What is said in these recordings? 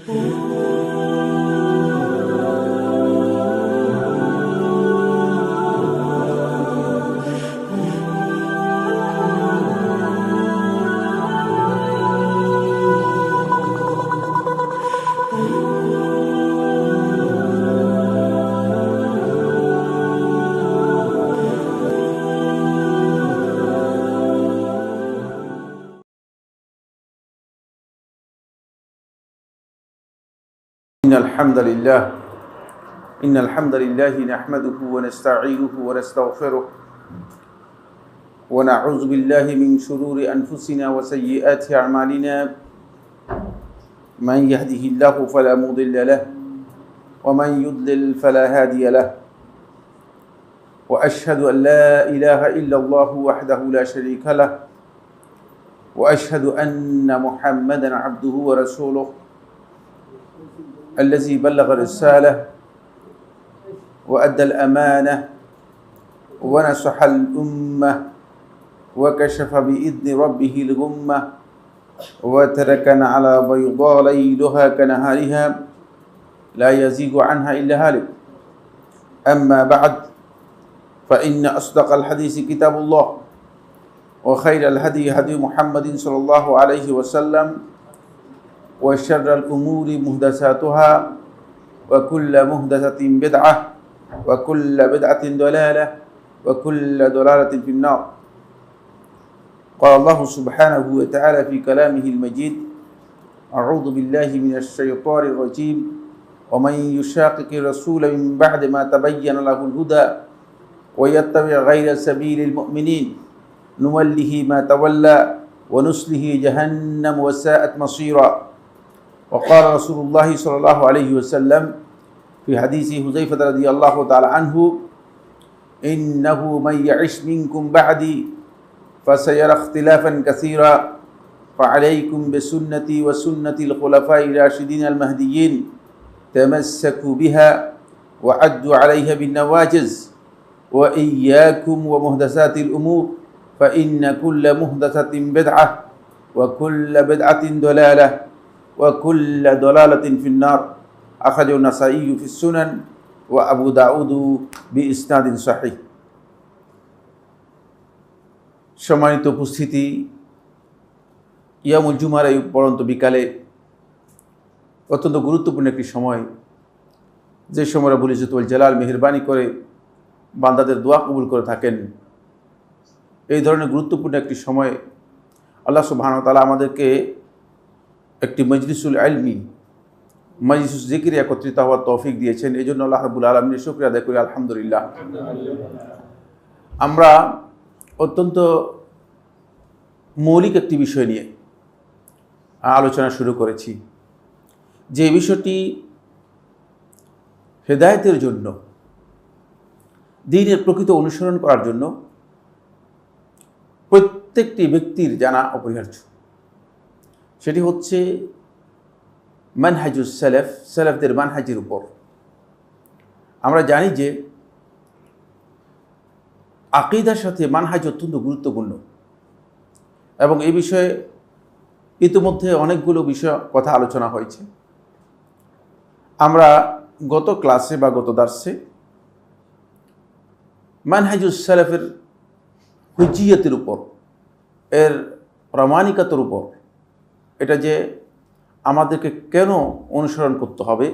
إن الحمد لله نحمده ونستعينه ونستغفره ونعوذ بالله من شرور أنفسنا وسيئات أعمالنا من يهده الله فلا مضل له ومن يضلل فلا هادي له وأشهد أن لا إله إلا الله وحده لا شريك له وأشهد أن محمدا عبده ورسوله الذي بلغ الرسالة وأدى الأمانة ونصح الأمة وكشف بإذن ربه الغمة وتركنا على بيضاء ليلها كنهارها لا يزيغ عنها إلا هالك. أما بعد فإن أصدق الحديث كتاب الله وخير الهدي هدي محمد صلى الله عليه وسلم وشر الأمور محدثاتها وكل محدثة بدعة وكل بدعة ضلالة وكل ضلالة في النار. قال الله سبحانه وتعالى في كلامه المجيد: أعوذ بالله من الشيطان الرجيم ومن يشاقق الرسول من بعد ما تبين له الهدى ويتبع غير سبيل المؤمنين نوله ما تولى ونصله جهنم وساءت مصيرا. وقال رسول الله صلى الله عليه وسلم في حديث حذيفة رضي الله تعالى عنه: إنه من يعش منكم بعدي فسيرى اختلافا كثيرا فعليكم بسنتي وسنة الخلفاء الراشدين المهديين تمسكوا بها وعدوا عليها بالنواجذ وإياكم ومحدثات الأمور فإن كل محدثة بدعة وكل بدعة ضلالة وكل ضلالة في النار. أخرجه النسائي في السنن وأبو داود بإسناد صحيح. সম্মানিত উপস্থিতি, ইয়ামুল জুমার এই পড়ন্ত বিকালে অত্যন্ত গুরুত্বপূর্ণ একটি সময়, যে সময় রব্বুল ইজ্জতুল জালাল মেহেরবানি করে বান্দাদের দোয়া কবুল করে থাকেন। এই ধরনের গুরুত্বপূর্ণ একটি সময় আল্লাহ সুবহানাহু ওয়া তাআলা আমাদেরকে একটি মজলিসুল ইলমি, মজলিসুল জিকিরে একত্রিত হওয়ার তৌফিক দিয়েছেন। এই জন্য আল্লাহ রাব্বুল আলামিনের শুকরিয়া আদায় করি, আলহামদুলিল্লাহ। আমরা অত্যন্ত মৌলিক একটি বিষয় নিয়ে আলোচনা শুরু করেছি, যে বিষয়টি হেদায়েতের জন্য, দ্বীনের প্রকৃত অনুসরণ করার জন্য প্রত্যেকটি ব্যক্তির জানা অপরিহার্য। সেটি হচ্ছে মানহাজুস সালাফ, সালাফদের মানহাজের উপর। আমরা জানি যে আকীদার সাথে মানহাজ অত্যন্ত গুরুত্বপূর্ণ, এবং এই বিষয়ে ইতিমধ্যে অনেকগুলো বিষয় কথা আলোচনা হয়েছে। আমরা গত ক্লাসে বা গত দার্সে মানহাজুস সালাফের হুজ্জিয়তের উপর, এর প্রামাণিকতার উপর, এটা যে আমাদেরকে কেন অনুসরণ করতে হবে,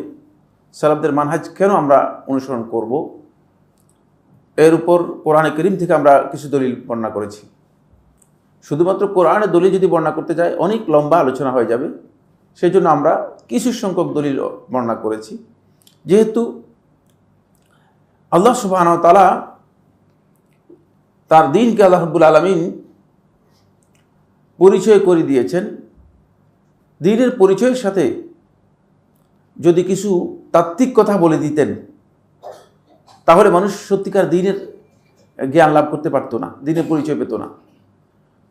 সালাফদের মানহাজ কেন আমরা অনুসরণ করব, এর উপর কোরআনে কারীম থেকে আমরা কিছু দলিল বর্ণনা করেছি। শুধুমাত্র কোরআনের দলিল যদি বর্ণনা করতে যাই অনেক লম্বা আলোচনা হয়ে যাবে, সেই জন্য আমরা কিছু সংখ্যক দলিল বর্ণনা করেছি। যেহেতু আল্লাহ সুবহানাহু ওয়া তাআলা তার দ্বীনকে আল্লাহ রাব্বুল আলামিন পরিচয় করে দিয়েছেন, দ্বীনের পরিচয়ের সাথে যদি কিছু তাত্ত্বিক কথা বলে দিতেন তাহলে মানুষ সত্যিকার দ্বীনের জ্ঞান লাভ করতে পারতো না, দ্বীনের পরিচয় পেত না।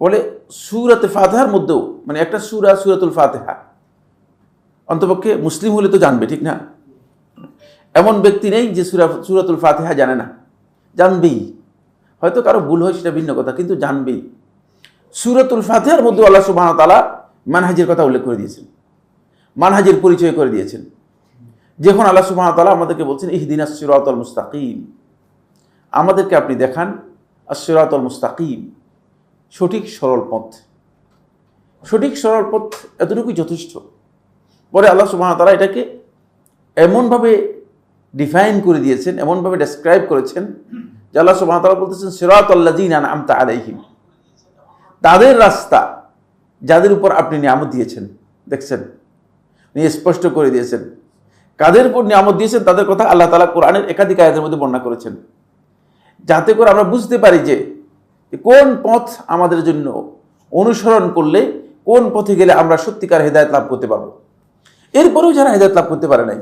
বলে সূরাতে ফাতিহার মধ্যেও, মানে একটা সূরা, সূরাতুল ফাতিহা, অন্তপক্ষে মুসলিম হলে তো জানবে, ঠিক না? এমন ব্যক্তি নেই যে সূরাতুল ফাতিহা জানে না, জানবেই। হয়তো কারো ভুল হয় সেটা ভিন্ন কথা, কিন্তু জানবেই। সূরাতুল ফাতিহার মধ্যে আল্লাহ সুবহানাহু ওয়া তাআলা মানহাজের কথা উল্লেখ করে দিয়েছেন। মানহাজের পরিচয় করে দিয়েছেন। যখন আল্লাহ সুবহানাহু ওয়া তাআলা আমাদেরকে বলছেন ইহদিনাস সিরাতাল মুস্তাকিম, আমাদেরকে আপনি দেখান আস-সিরাতাল মুস্তাকিম, সঠিক সরল পথ। সঠিক সরল পথ এতটুকুই যথেষ্ট। পরে আল্লাহ সুবহানাহু ওয়া তাআলা এটাকে এমনভাবে ডিফাইন করে দিয়েছেন, এমনভাবে ডেসক্রাইব করেছেন যে আল্লাহ সুবহানাহু ওয়া তাআলা বলতেছেন সিরাতাল্লাযীনা আনআমতা আলাইহিম, তাদের রাস্তা যাদের উপর আপনি নিয়ামত দিয়েছেন। দেখছেন, নিয়ে স্পষ্ট করে দিয়েছেন কাদের উপর নিয়ামত দিয়েছেন তাদের কথা আল্লাহ তাআলা কোরআনের একাধিক আয়াতের মধ্যে বর্ণনা করেছেন, যাতে করে আমরা বুঝতে পারি যে কোন পথ আমাদের জন্য অনুসরণ করলে, কোন পথে গেলে আমরা সত্যিকার হেদায়েত লাভ করতে পারবো। এরপরেও যারা হেদায়েত লাভ করতে পারে নাই,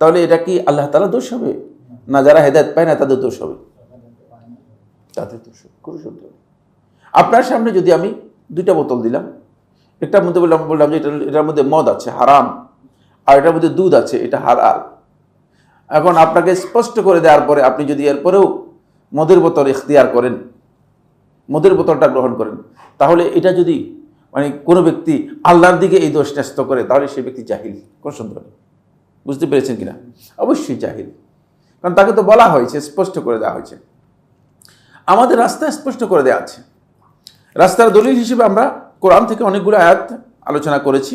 তাহলে এটা কি আল্লাহ তাআলা দোষ হবে, না যারা হেদায়েত পায় না তাদের দোষ হবে? তাদের দোষ হবে, কোনো সন্দেহ নেই। আপনার সামনে যদি আমি দুইটা বোতল দিলাম, একটার মধ্যে বললাম যে এটার মধ্যে মদ আছে, হারাম, আর এটার মধ্যে দুধ আছে, এটা হালাল। এখন আপনাকে স্পষ্ট করে দেওয়ার পরে আপনি যদি এরপরেও মদের বোতল ইখতিয়ার করেন, মদের বোতলটা গ্রহণ করেন, তাহলে এটা যদি মানে কোনো ব্যক্তি আল্লাহর দিকে এই দোষ ন্যস্ত করে, তাহলে সেই ব্যক্তি জাহিল, কোনো সন্দেহ নেই। বুঝতে পেরেছেন কিনা? অবশ্যই জাহিল, কারণ তাকে তো বলা হয়েছে, স্পষ্ট করে দেওয়া হয়েছে। আমাদের রাস্তা স্পষ্ট করে দেওয়া আছে। রাস্তার দলিল হিসেবে আমরা কোরআন থেকে অনেকগুলো আয়াত আলোচনা করেছি,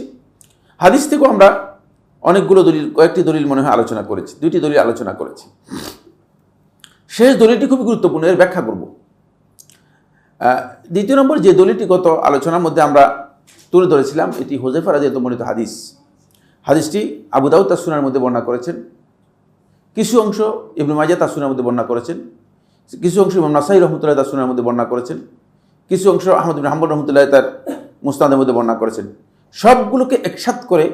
হাদিস থেকেও আমরা অনেকগুলো দলিল, কয়েকটি দলিল মনে হয় আলোচনা করেছি, দুইটি দলিল আলোচনা করেছি। শেষ দলিলটি খুবই গুরুত্বপূর্ণ, এর ব্যাখ্যা করব। দ্বিতীয় নম্বর যে দলিলটি গত আলোচনার মধ্যে আমরা তুলে ধরেছিলাম, এটি হুযায়ফা রাদিয়াল্লাহু বর্ণিত হাদিস। হাদিসটি আবু দাউদ তার সুনানের মধ্যে বর্ণনা করেছেন, কিছু অংশ ইবনে মাজাহ তার সুনানের মধ্যে বর্ণনা করেছেন, কিছু অংশ ইমাম নাসাঈ রাহমাতুল্লাহ তার সুনানের মধ্যে বর্ণনা করেছেন, কিছু অংশ আহমদ ইবনে হাম্বল রাহমাতুল্লাহ তার মুসনাদের মধ্যে বর্ণনা করেছেন। সবগুলোকে একসাথে করে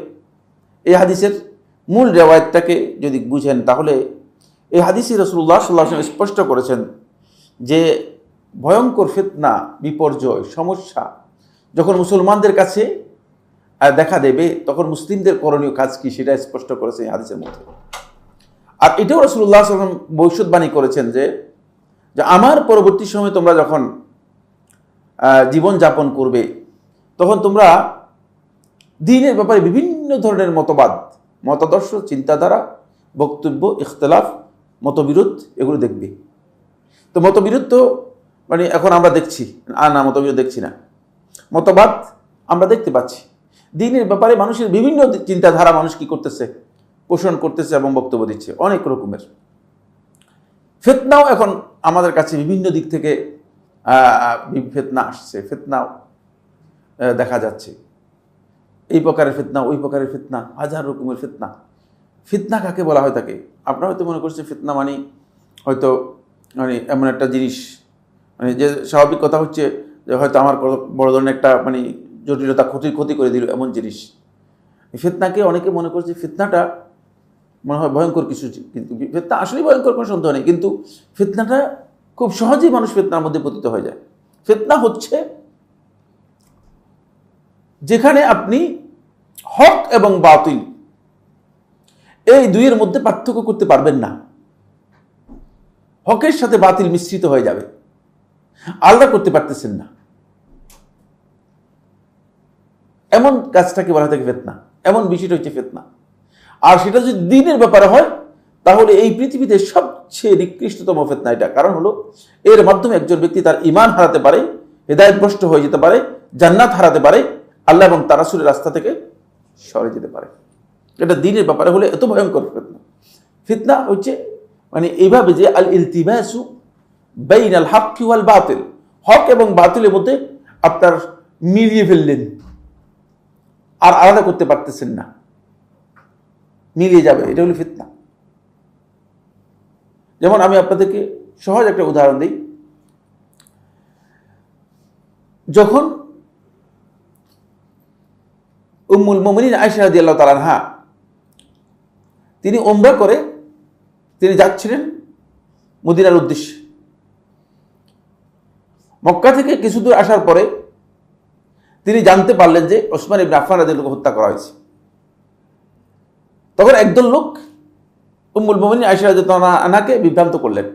এই হাদিসের মূল রিওয়ায়াতটাকে যদি বুঝেন, তাহলে এই হাদিসে রাসূলুল্লাহ সাল্লাল্লাহু আলাইহি ওয়াসাল্লাম স্পষ্ট করেছেন যে ভয়ঙ্কর ফিতনা, বিপর্যয়, সমস্যা যখন মুসলমানদের কাছে দেখা দেবে, তখন মুসলিমদের করণীয় কাজ কি সেটা স্পষ্ট করেছে এই হাদিসের মধ্যে। আর এটাও রাসূলুল্লাহ সাল্লাল্লাহু আলাইহি ওয়াসাল্লাম ভবিষ্যৎবাণী করেছেন যে আমার পরবর্তী সময়ে তোমরা যখন জীবন যাপন করবে, তখন তোমরা দ্বীনের ব্যাপারে বিভিন্ন ধরনের মতবাদ, মতাদর্শ, চিন্তাধারা, বক্তব্য, ইখতিলাফ, মতবিরোধ এগুলো দেখবে। তো মতবিরোধ তো মানে এখন আমরা দেখছি, আর না মতবিরোধ দেখছি না, মতবাদ আমরা দেখতে পাচ্ছি। দ্বীনের ব্যাপারে মানুষের বিভিন্ন চিন্তাধারা মানুষ কি করতেছে, পোষণ করতেছে এবং বক্তব্য দিচ্ছে অনেক রকমের। ফিতনাও এখন আমাদের কাছে বিভিন্ন দিক থেকে ফিতনা আসছে, ফিতনাও দেখা যাচ্ছে, এই প্রকারের ফিতনা, ওই প্রকারের ফিতনা, হাজার রকমের ফিতনা। ফিতনা কাকে বলা হয় থাকে? আপনারা হয়তো মনে করছেন ফিতনা মানে হয়তো মানে এমন একটা জিনিস, মানে যে স্বাভাবিক কথা হচ্ছে যে হয়তো আমার বড় ধরনের একটা মানে জটিলতা, ক্ষতি করে দিল এমন জিনিস। ফিতনাকে অনেকে মনে করছে ফিতনাটা মনে হয় ভয়ঙ্কর কিছু, কিন্তু ফিতনা আসলেই ভয়ঙ্কর, কোনো সন্দেহ নেই। কিন্তু ফিতনাটা খুব সহজেই মানুষ ফিতনার মধ্যে পতিত হয়ে যায়। ফিতনা হচ্ছে যেখানে আপনি হক এবং বাতিল এই দুইয়ের মধ্যে পার্থক্য করতে পারবেন না, হকের সাথে বাতিল মিশ্রিত হয়ে যাবে, আলাদা করতে পারতেছেন না, এমন কাজটাকে বলা থাকে ফিতনা, এমন বিষয়টা হচ্ছে ফিতনা। আর সেটা যদি দ্বীনের ব্যাপারে হয়, তাহলে এই পৃথিবীতে সবচেয়ে নিকৃষ্টতম ফিতনা এটা। কারণ হলো এর মাধ্যমে একজন ব্যক্তি তার ঈমান হারাতে পারে, হেদায়েতভ্রষ্ট হয়ে যেতে পারে, জান্নাত হারাতে পারে, আল্লাহ এবং তার রাসূলের রাস্তা থেকে সরে যেতে পারে। এটা দ্বীনের ব্যাপারে হলে এত ভয়ঙ্কর ফিতনা। ফিতনা হচ্ছে মানে এইভাবে যে আল ইলতিবাসু বাইনাল হক ওয়াল বাতিল, হক এবং বাতিলের মধ্যে আপনার মিলিয়ে ফেললেন, আর আলাদা করতে পারতেছেন না, মিলিয়ে যাবে, এটা হলো ফিতনা। যেমন আমি আপনাদেরকে সহজ একটা উদাহরণ দিই। যখন উম্মুল মুমিনিন আয়েশা রাদিয়াল্লাহু তাআলা আনহা তিনি উমরা করে তিনি যাচ্ছিলেন মদিনার উদ্দেশ্যে, মক্কা থেকে কিছু দূর আসার পরে তিনি জানতে পারলেন যে ওসমান ইবনে আফফান রাদিয়াল্লাহু হত্যা করা হয়েছে। তখন একদল লোক উম্মুল মুমিনিন আয়েশা রাদিয়াল্লাহু আনহাকে বিভ্রান্ত করলেন,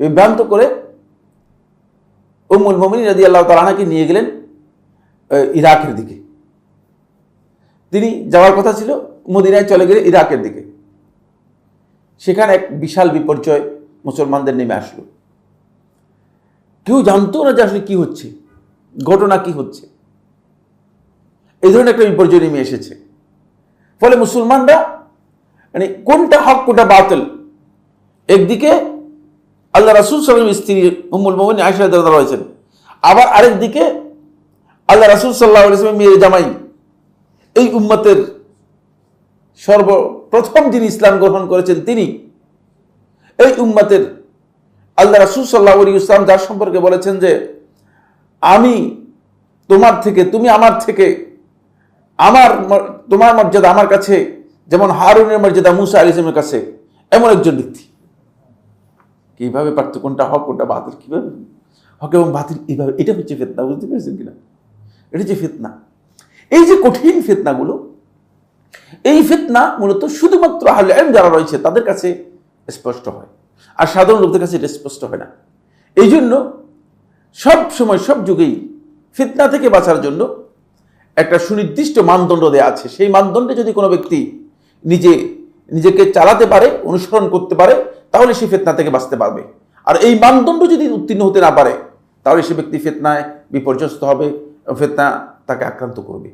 বিভ্রান্ত করে উম্মুল মুমিনিন রাদিয়াল্লাহু তাআলা আনহাকে নিয়ে গেলেন ইরাকের দিকে। তিনি যাওয়ার কথা ছিল মদিনায়, চলে গেলে ইরাকের দিকে। সেখানে এক বিশাল বিপর্যয় মুসলমানদের নেমে আসলো। কেউ জানতো না যে আসলে কি হচ্ছে, ঘটনা কি হচ্ছে। এই ধরনের একটা বিপর্যয় নেমে এসেছে। ফলে মুসলমানরা মানে কোনটা হক কোনটা বাতিল, একদিকে আল্লাহ রাসূল সাল্লাল্লাহু আলাইহি ওয়াসাল্লামের স্ত্রী উম্মুল মুমিনিন আয়েশা রাদিয়াল্লাহু আনহা রয়েছেন, আবার আরেকদিকে আল্লাহ রাসূল সাল্লাল্লাহু আলাইহি ওয়াসাল্লামের মেয়ে জামাই, এই উম্মতের সর্বপ্রথম যিনি ইসলাম গ্রহণ করেছেন তিনি, এই উম্মতের আল্লাহ রাসূল সাল্লাল্লাহু আলাইহি ওয়াসাল্লাম যার সম্পর্কে বলেছেন যে আমি তোমার থেকে, তুমি আমার থেকে, তোমার মর্যাদা আমার কাছে যেমন হারুনের মর্যাদা মুসা আলাইহিস সালামের কাছে, এমন একজন ব্যক্তি। কিভাবে পারতো কোনটা হক কোনটা বাতিল, কিভাবে হক এবং বাতিল, এইভাবে, এটা হচ্ছে ফিতনা। বুঝতে পেরেছেন কিনা? এটা হচ্ছে ফিতনা। এই যে কঠিন ফিতনাগুলো, এই ফিতনা মূলত শুধুমাত্র আহলে ইলম যারা রয়েছে তাদের কাছে স্পষ্ট হয়, আর সাধারণ লোকদের কাছে এটা স্পষ্ট হয় না। এই জন্য সব সময় সব যুগেই ফিতনা থেকে বাঁচার জন্য একটা সুনির্দিষ্ট মানদণ্ড দেয়া আছে। সেই মানদণ্ডে যদি কোনো ব্যক্তি নিজেকে চালাতে পারে, অনুসরণ করতে পারে, তাহলে সে ফিতনা থেকে বাঁচতে পারবে। আর এই মানদণ্ড যদি উত্তীর্ণ হতে না পারে, তাহলে সে ব্যক্তি ফিতনায় বিপর্যস্ত হবে, ফিতনা তাকে আক্রান্ত করবে।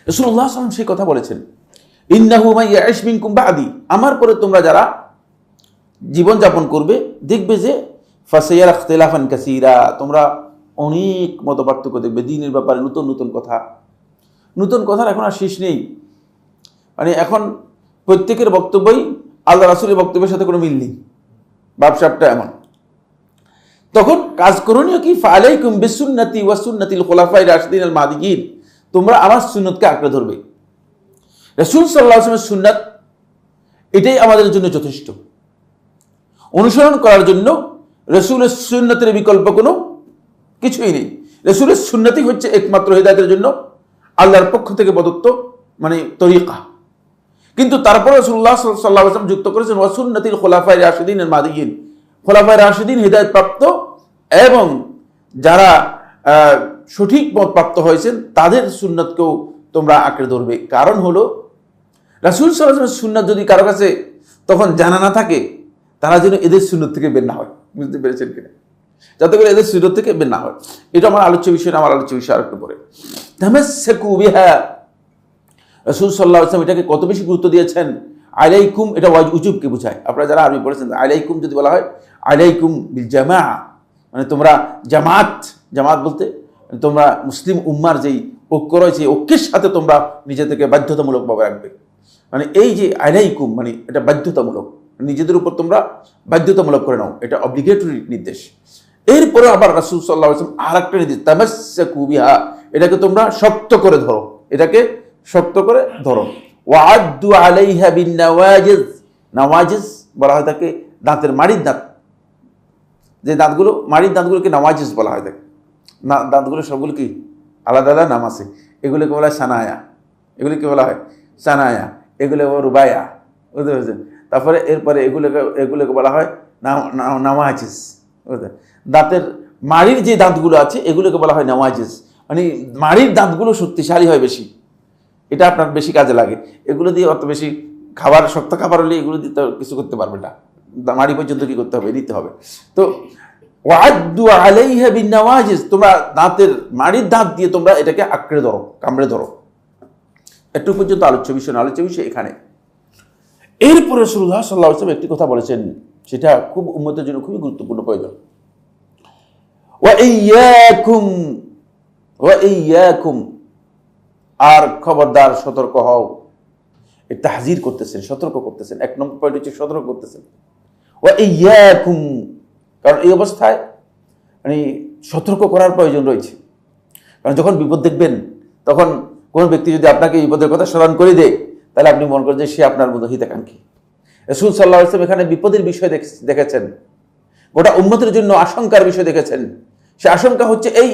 রাসূলুল্লাহ সাল্লাল্লাহু আলাইহি ওয়াসাল্লাম সেই কথা বলেছেন, ইন্নাহু মান ইয়াইশ মিনকুম বাদি, আমার পরে তোমরা যারা জীবন যাপন করবে দেখবে যে ফাসায়ারা ইখতিলাফান কাসীরা, তোমরা অনেক মতপার্থক্য দেখবে দ্বীনের ব্যাপারে। নতুন কথার এখন আর শেষ নেই। মানে এখন প্রত্যেকের বক্তব্যই আল্লাহ রাসূলের বক্তব্যের সাথে কোনো মিল নেই, ব্যবসাটা এমন। তখন কাজ করণীয় কি? ফালাইকুম বিসুন্নতি ওয়া সুন্নাতিল খুলাফায়ে রাশিদিন আল মাহদিয়িন, তোমরা আমার সুন্নতকে আঁকড়ে ধরবে। রাসূল সাল্লাল্লাহু আলাইহি ওয়াসাল্লামের সুন্নাত এটাই আমাদের জন্য যথেষ্ট। অনুসরণ করার জন্য রাসূলের সুন্নতের বিকল্প কোনো কিছুই নেই। রাসূলের সুন্নতই হচ্ছে একমাত্র হিদায়াতের জন্য আল্লাহর পক্ষ থেকে প্রদত্ত মানে তরিকা। কিন্তু তারপর রাসূলুল্লাহ সাল্লাল্লাহু আলাইহি ওয়াসাল্লাম যুক্ত করেছেন ওয়া সুন্নাতিল খুলাফায়ে রাশিদিন আল মাহদিয়িন, খুলাফায়ে রাশিদিন হিদায়াত প্রাপ্ত এবং যারা সঠিক পথ প্রাপ্ত হয়েছেন তাদের সুন্নতকেও তোমরা আঁকড়ে ধরবে। কারণ হলো রাসূল সাল্লাল্লাহু আলাইহি ওয়াসাল্লামের সুন্নাত যদি কারো কাছে তখন জানা না থাকে, তারা যেন এদের সুন্নত থেকে বের না হয়। বুঝতে পেরেছেন কিনা? যাতে করে এদের সুন্নত থেকে বের না হয়। এটা আমার আলোচ্য বিষয় আর একটু পরে। তামাসসাকু বিহা, রাসূল সাল্লাল্লাহু আলাইহি ওয়াসাল্লাম এটাকে কত বেশি গুরুত্ব দিয়েছেন। আলাইকুম, এটা উজুবকে বোঝায়। আপনারা যারা আরবি পড়েছেন, আলাইকুম যদি বলা হয় আলাইকুম বিল জামাআ, মানে তোমরা জামাত বলতে তোমরা মুসলিম উম্মার যেই ঐক্য রয়েছে, ঐক্যের সাথে তোমরা নিজেদেরকে বাধ্যতামূলকভাবে রাখবে। মানে এই যে আলাইকুম, মানে এটা বাধ্যতামূলক, নিজেদের উপর তোমরা বাধ্যতামূলক করে নাও, এটা অব্লিগেটরি নির্দেশ। এরপরে আবার রাসূল সাল্লাল্লাহু আলাইহি ওয়াসাল্লাম আর একটা নির্দেশ, তামাসসাকু বিহা, এটাকে তোমরা শক্ত করে ধরো। ওয়াআদ্দু আলাইহা বিন নাওয়াজিজ, নাওয়াজিজ বলা হয় তাকে দাঁতের মাড়ির দাঁত, যে দাঁতগুলো মাড়ির দাঁতগুলোকে নাওয়াজিজ বলা হয় থাকে। না, দাঁতগুলো সবগুলো কি আলাদা আলাদা নাম আছে। এগুলোকে বলা হয় সানায়া, এগুলো রুবায়া, বুঝতে পেরেছেন? তারপরে এরপরে এগুলোকে বলা হয় নাওয়াজিজ। দাঁতের মাড়ির যে দাঁতগুলো আছে এগুলোকে বলা হয় নাওয়াজিজ, মানে মাড়ির দাঁতগুলো শক্তিশালী হয় বেশি, এটা আপনার বেশি কাজে লাগে। এগুলো দিয়ে অত বেশি শক্ত খাবার হলে এগুলো দিয়ে তো কিছু করতে পারবে না, মাড়ি পর্যন্ত কি করতে হবে, দিতে হবে। তো ওয়াআদ্দু আলাইহা বিন নাওয়াজিজ, তোমরা দাঁতের মাড়ির দাঁত দিয়ে তোমরা এটাকে আঁকড়ে ধরো, কামড়ে ধরো। একটু পর্যন্ত আলোচ্য বিষয় এখানে। এরপরে রাসূলুল্লাহ সাল্লাল্লাহু আলাইহি ওয়াসাল্লাম একটি কথা বলেছেন, সেটা খুব উম্মতের জন্য খুবই গুরুত্বপূর্ণ প্রয়োজন। ওয়া ইয়াকুম, আর খবরদার, সতর্ক হও। এই তাহজির করতেছেন, সতর্ক করতেছেন। এক নম্বর পয়েন্ট হচ্ছে সতর্ক করতেছেন। ওয়া ইয়াকুম, কারণ এই অবস্থায় মানে সতর্ক করার প্রয়োজন রয়েছে। কারণ যখন বিপদ দেখবেন, তখন কোনো ব্যক্তি যদি আপনাকে বিপদের কথা স্মরণ করে দেয়, তাহলে আপনি মনে করেন যে সে আপনার মতো হিতাকাঙ্ক্ষী। রাসূল সাল্লাল্লাহু আলাইহি ওয়াসাল্লাম এখানে বিপদের বিষয় দেখেছেন, গোটা উম্মতের জন্য আশঙ্কার বিষয় দেখেছেন। সে আশঙ্কা হচ্ছে এই,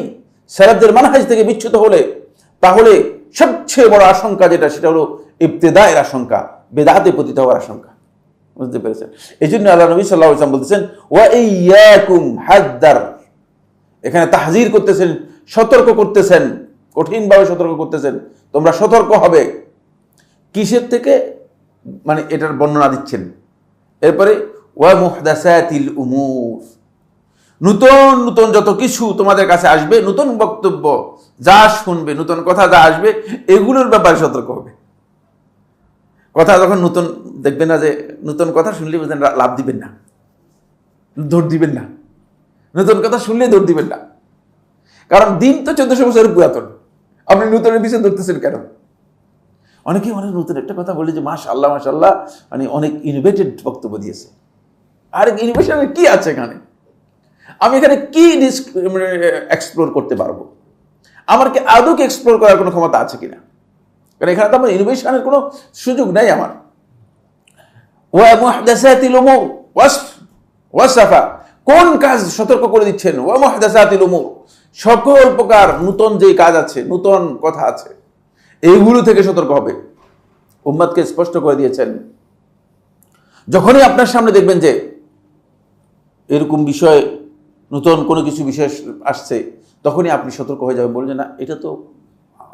সালাফদের মানহাজ থেকে বিচ্যুত হলে তাহলে সবচেয়ে বড় আশঙ্কা যেটা, সেটা হলো ইবতিদায়ের আশঙ্কা, বেদাতে পতিত হওয়ার আশঙ্কা। বুঝতে পেরেছেন? এই জন্য আল্লাহ নবী সাল্লাল্লাহু আলাইহি ওয়াসাল্লাম বলতেছেন ওয়া ইয়াকুম হাদ্দার, এখানে তাহজির করতেছেন, সতর্ক করতেছেন কঠিনভাবে সতর্ক করতেছেন, তোমরা সতর্ক হবে। কিসের থেকে, মানে এটার বর্ণনা দিচ্ছেন। এরপরে ওয়া মুহদাসাতিল উমুর, নতুন নতুন যত কিছু তোমাদের কাছে আসবে, নতুন বক্তব্য যা শুনবে, নতুন কথা যা আসবে, এগুলোর ব্যাপারে সতর্ক হবে। কথা যখন নতুন দেখবেন না, যে নতুন কথা শুনলে বুঝলেন লাভ দিবেন না, দৌড় দিবেন না, নতুন কথা শুনলে দৌড় দিবেন না। কারণ দিন তো 1400 বছরের পুরাতন, আপনি নতুনের পিছনে ধরতেছেন কেন? অনেকেই অনেক নতুন একটা কথা বলে যে মাশাআল্লাহ মাশাআল্লাহ, মানে অনেক ইনোভেটেড বক্তব্য দিয়েছে। আর ইনোভেশনের কি আছে এখানে? আমি এখানে কি এক্সপ্লোর করতে পারবো? আমার কি আদৌ কি এক্সপ্লোর করার কোনো ক্ষমতা আছে কিনা? কারণ এখানে তো আমার ইনোভেশনের কোনো সুযোগ নাই আমার। ওয়া মুহদাসাতিল উমুর ওয়াসফা, কোন কাজ সতর্ক করে দিচ্ছেন? ওয়া মুহদাসাতিল উমুর, সকল প্রকার নতুন যে কাজ আছে, নতুন কথা আছে, এইগুলো থেকে সতর্ক হবে। উম্মতকে স্পষ্ট করে দিয়েছেন, যখনই আপনার সামনে দেখবেন যে এরকম বিষয়, নতুন কোনো কিছু বিষয় আসছে, তখনই আপনি সতর্ক হয়ে যাবেন, বলছেন না এটা তো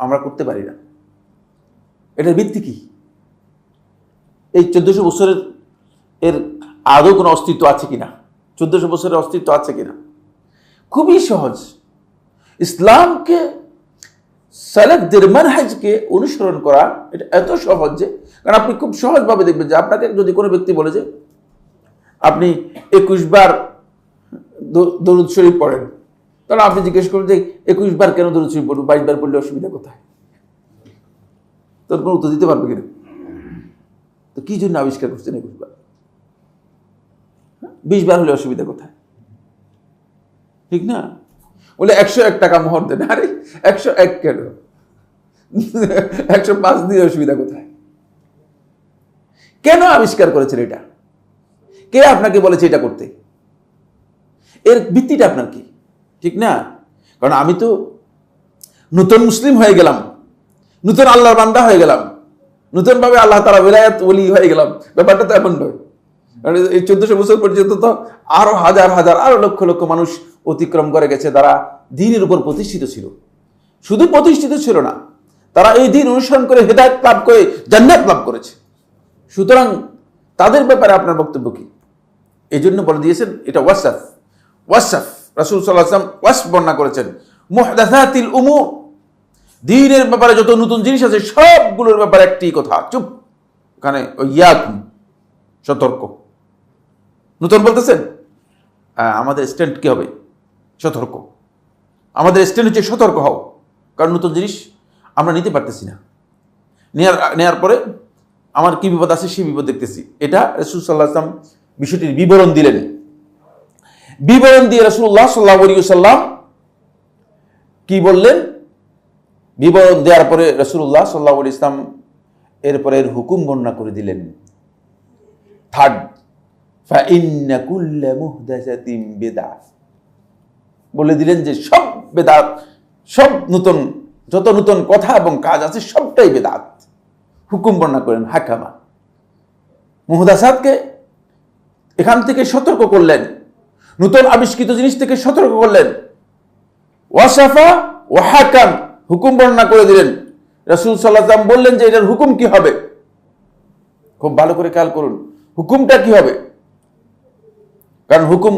আমরা করতে পারি না। এটার ভিত্তি কি? এই 1400 বছরের এর আদৌ কোনো অস্তিত্ব আছে কিনা? 1400 বছরের অস্তিত্ব আছে কিনা? খুবই সহজ। ইসলামকে, সালাফদের মানহাজকে অনুসরণ করা এটা এত সহজ যে, কারণ আপনি খুব সহজভাবে দেখবেন যে আপনাকে যদি কোনো ব্যক্তি বলে যে আপনি 21 বার দরুদ শরীফ পড়েন, তাহলে আপনি জিজ্ঞেস করুন যে 21 বার কেন দরুদ শরীফ পড়বো, 22 বার পড়লে অসুবিধা কোথায়? তোর কোনো উত্তর দিতে পারবে কিনা? তো কি জন্য আবিষ্কার করছেন 21 বার? 20 বার হলে অসুবিধা কোথায়? ঠিক না? বলে 101 টাকা মোহর দেন। আরে 101 কেন? 105 দিয়ে অসুবিধা কোথায়? কেন আবিষ্কার করেছেন এটা? কে আপনাকে বলেছে এটা করতে? এর ভিত্তিটা আপনার কি? ঠিক না? কারণ আমি তো নতুন মুসলিম হয়ে গেলাম, নতুন আল্লাহর বান্দা হয়ে গেলাম, নতুন ভাবে আল্লাহ তাআলা বিলায়াত ওলি হয়ে গেলাম, ব্যাপারটা তো এমন নয়। কারণ এই 1400 বছর পর্যন্ত তো আরো হাজার হাজার, আরো লক্ষ লক্ষ মানুষ অতিক্রম করে গেছে, তারা দ্বীনের উপর প্রতিষ্ঠিত ছিল। শুধু প্রতিষ্ঠিত ছিল না, তারা এই দ্বীন অনুসরণ করে হেদায়েত লাভ করে জান্নাত লাভ করেছে। সুতরাং তাদের ব্যাপারে আপনার বক্তব্য কি? এই জন্য বলে দিয়েছেন এটা ওয়াসফ। রাসূল সাল্লাল্লাহু আলাইহি ওয়াসাল্লাম ওয়াসফ বর্ণনা করেছেন, মুহদাসাতিল উমুর, দ্বীনের ব্যাপারে যত নতুন জিনিস আছে সবগুলোর ব্যাপারে একটি কথা, চুপ। ওখানে ইয়াকুম, সতর্ক। নতুন বলতেছেন, আমাদের স্ট্যান্ড কি হবে? সতর্ক। আমাদের স্ট্যান্ড হচ্ছে সতর্ক হও, কারণ নতুন জিনিস আমরা নিতে পারতেছি না। নেয়ার পরে আমার কি বিপদ আছে সেই বিপদ দেখতেছি। এটা রাসূল সাল্লাল্লাহু আলাইহি ওয়াসাল্লাম বিষয়টির বিবরণ দিলেন। বিবরণ দিয়ে রাসূলুল্লাহ সাল্লাল্লাহু আলাইহি ওয়াসাল্লাম কি বললেন? বিবরণ দেওয়ার পরে রাসূলুল্লাহ সাল্লাল্লাহু আলাইহি ওয়াসাল্লাম এরপরে এর হুকুম বর্ণনা করে দিলেন। থার্ড, ফাইন্না কুল্লা মুহদাসাতিন বিদআহ, বলে দিলেন যে সব বেদাত, সব নতুন, যত নতুন কথা এবং কাজ আছে সবটাই বেদাত। হুকুম বর্ণনা করেন হাকামা, মুহদাসাতকে এখান থেকে সতর্ক করলেন, নতুন আবিষ্কৃত জিনিস থেকে সতর্ক করলেন। ওয়াসাফা ওয়া হাকাম, হুকুম বর্ণনা করে দিলেন। রাসূল সাল্লাল্লাহু আলাইহি ওয়াসাল্লাম বললেন যে এটার হুকুম কি হবে। খুব ভালো করে খেয়াল করুন, হুকুমটা কি হবে? কারণ হুকুম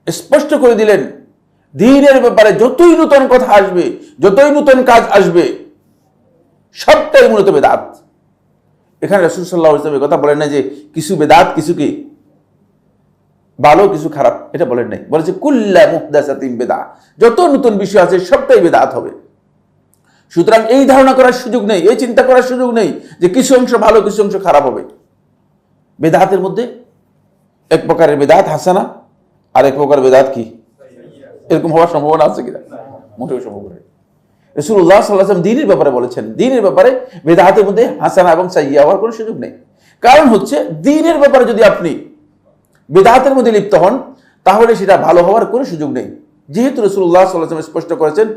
স্পষ্ট করে দিলেন, দ্বীনের ব্যাপারে যতই নতুন কথা আসবে, যতই নতুন কাজ আসবে, সবটাই মূলত বেদাত। এখানে রাসূল সাল্লাল্লাহু আলাইহি ওয়াসাল্লাম কথা বলেন না যে কিছু বেদাত, কিছু কি ভালো, কিছু খারাপ, এটা বলেন নাই। বলেছে কুল্লা মুহদাসাতিন বিদআহ, যত নতুন বিষয় আছে সবটাই বেদাত হবে। সুতরাং এই ধারণা করার সুযোগ নেই, এই চিন্তা করার সুযোগ নেই যে কিছু অংশ ভালো, কিছু অংশ খারাপ হবে। বেদাতের মধ্যে এক প্রকারের বেদাত হাসানা, আর এক প্রকার বেদাত কি এরকম হওয়ার সম্ভাবনা আছে কিনা? মোটেও সম্ভব নয়। রাসূলুল্লাহ সাল্লাল্লাহু আলাইহি ওয়াসাল্লাম দ্বীনের ব্যাপারে বলেছেন, দ্বীনের ব্যাপারে বেদাতের মধ্যে হাসানা এবং সাইয়্যা হওয়ার কোনো সুযোগ নেই। কারণ হচ্ছে দ্বীনের ব্যাপারে যদি আপনি বেদাতের মধ্যে লিপ্ত হন, তাহলে সেটা ভালো হওয়ার কোনো সুযোগ নেই। যেহেতু রাসূলুল্লাহ সাল্লাল্লাহু আলাইহি ওয়াসাল্লাম স্পষ্ট করেছেন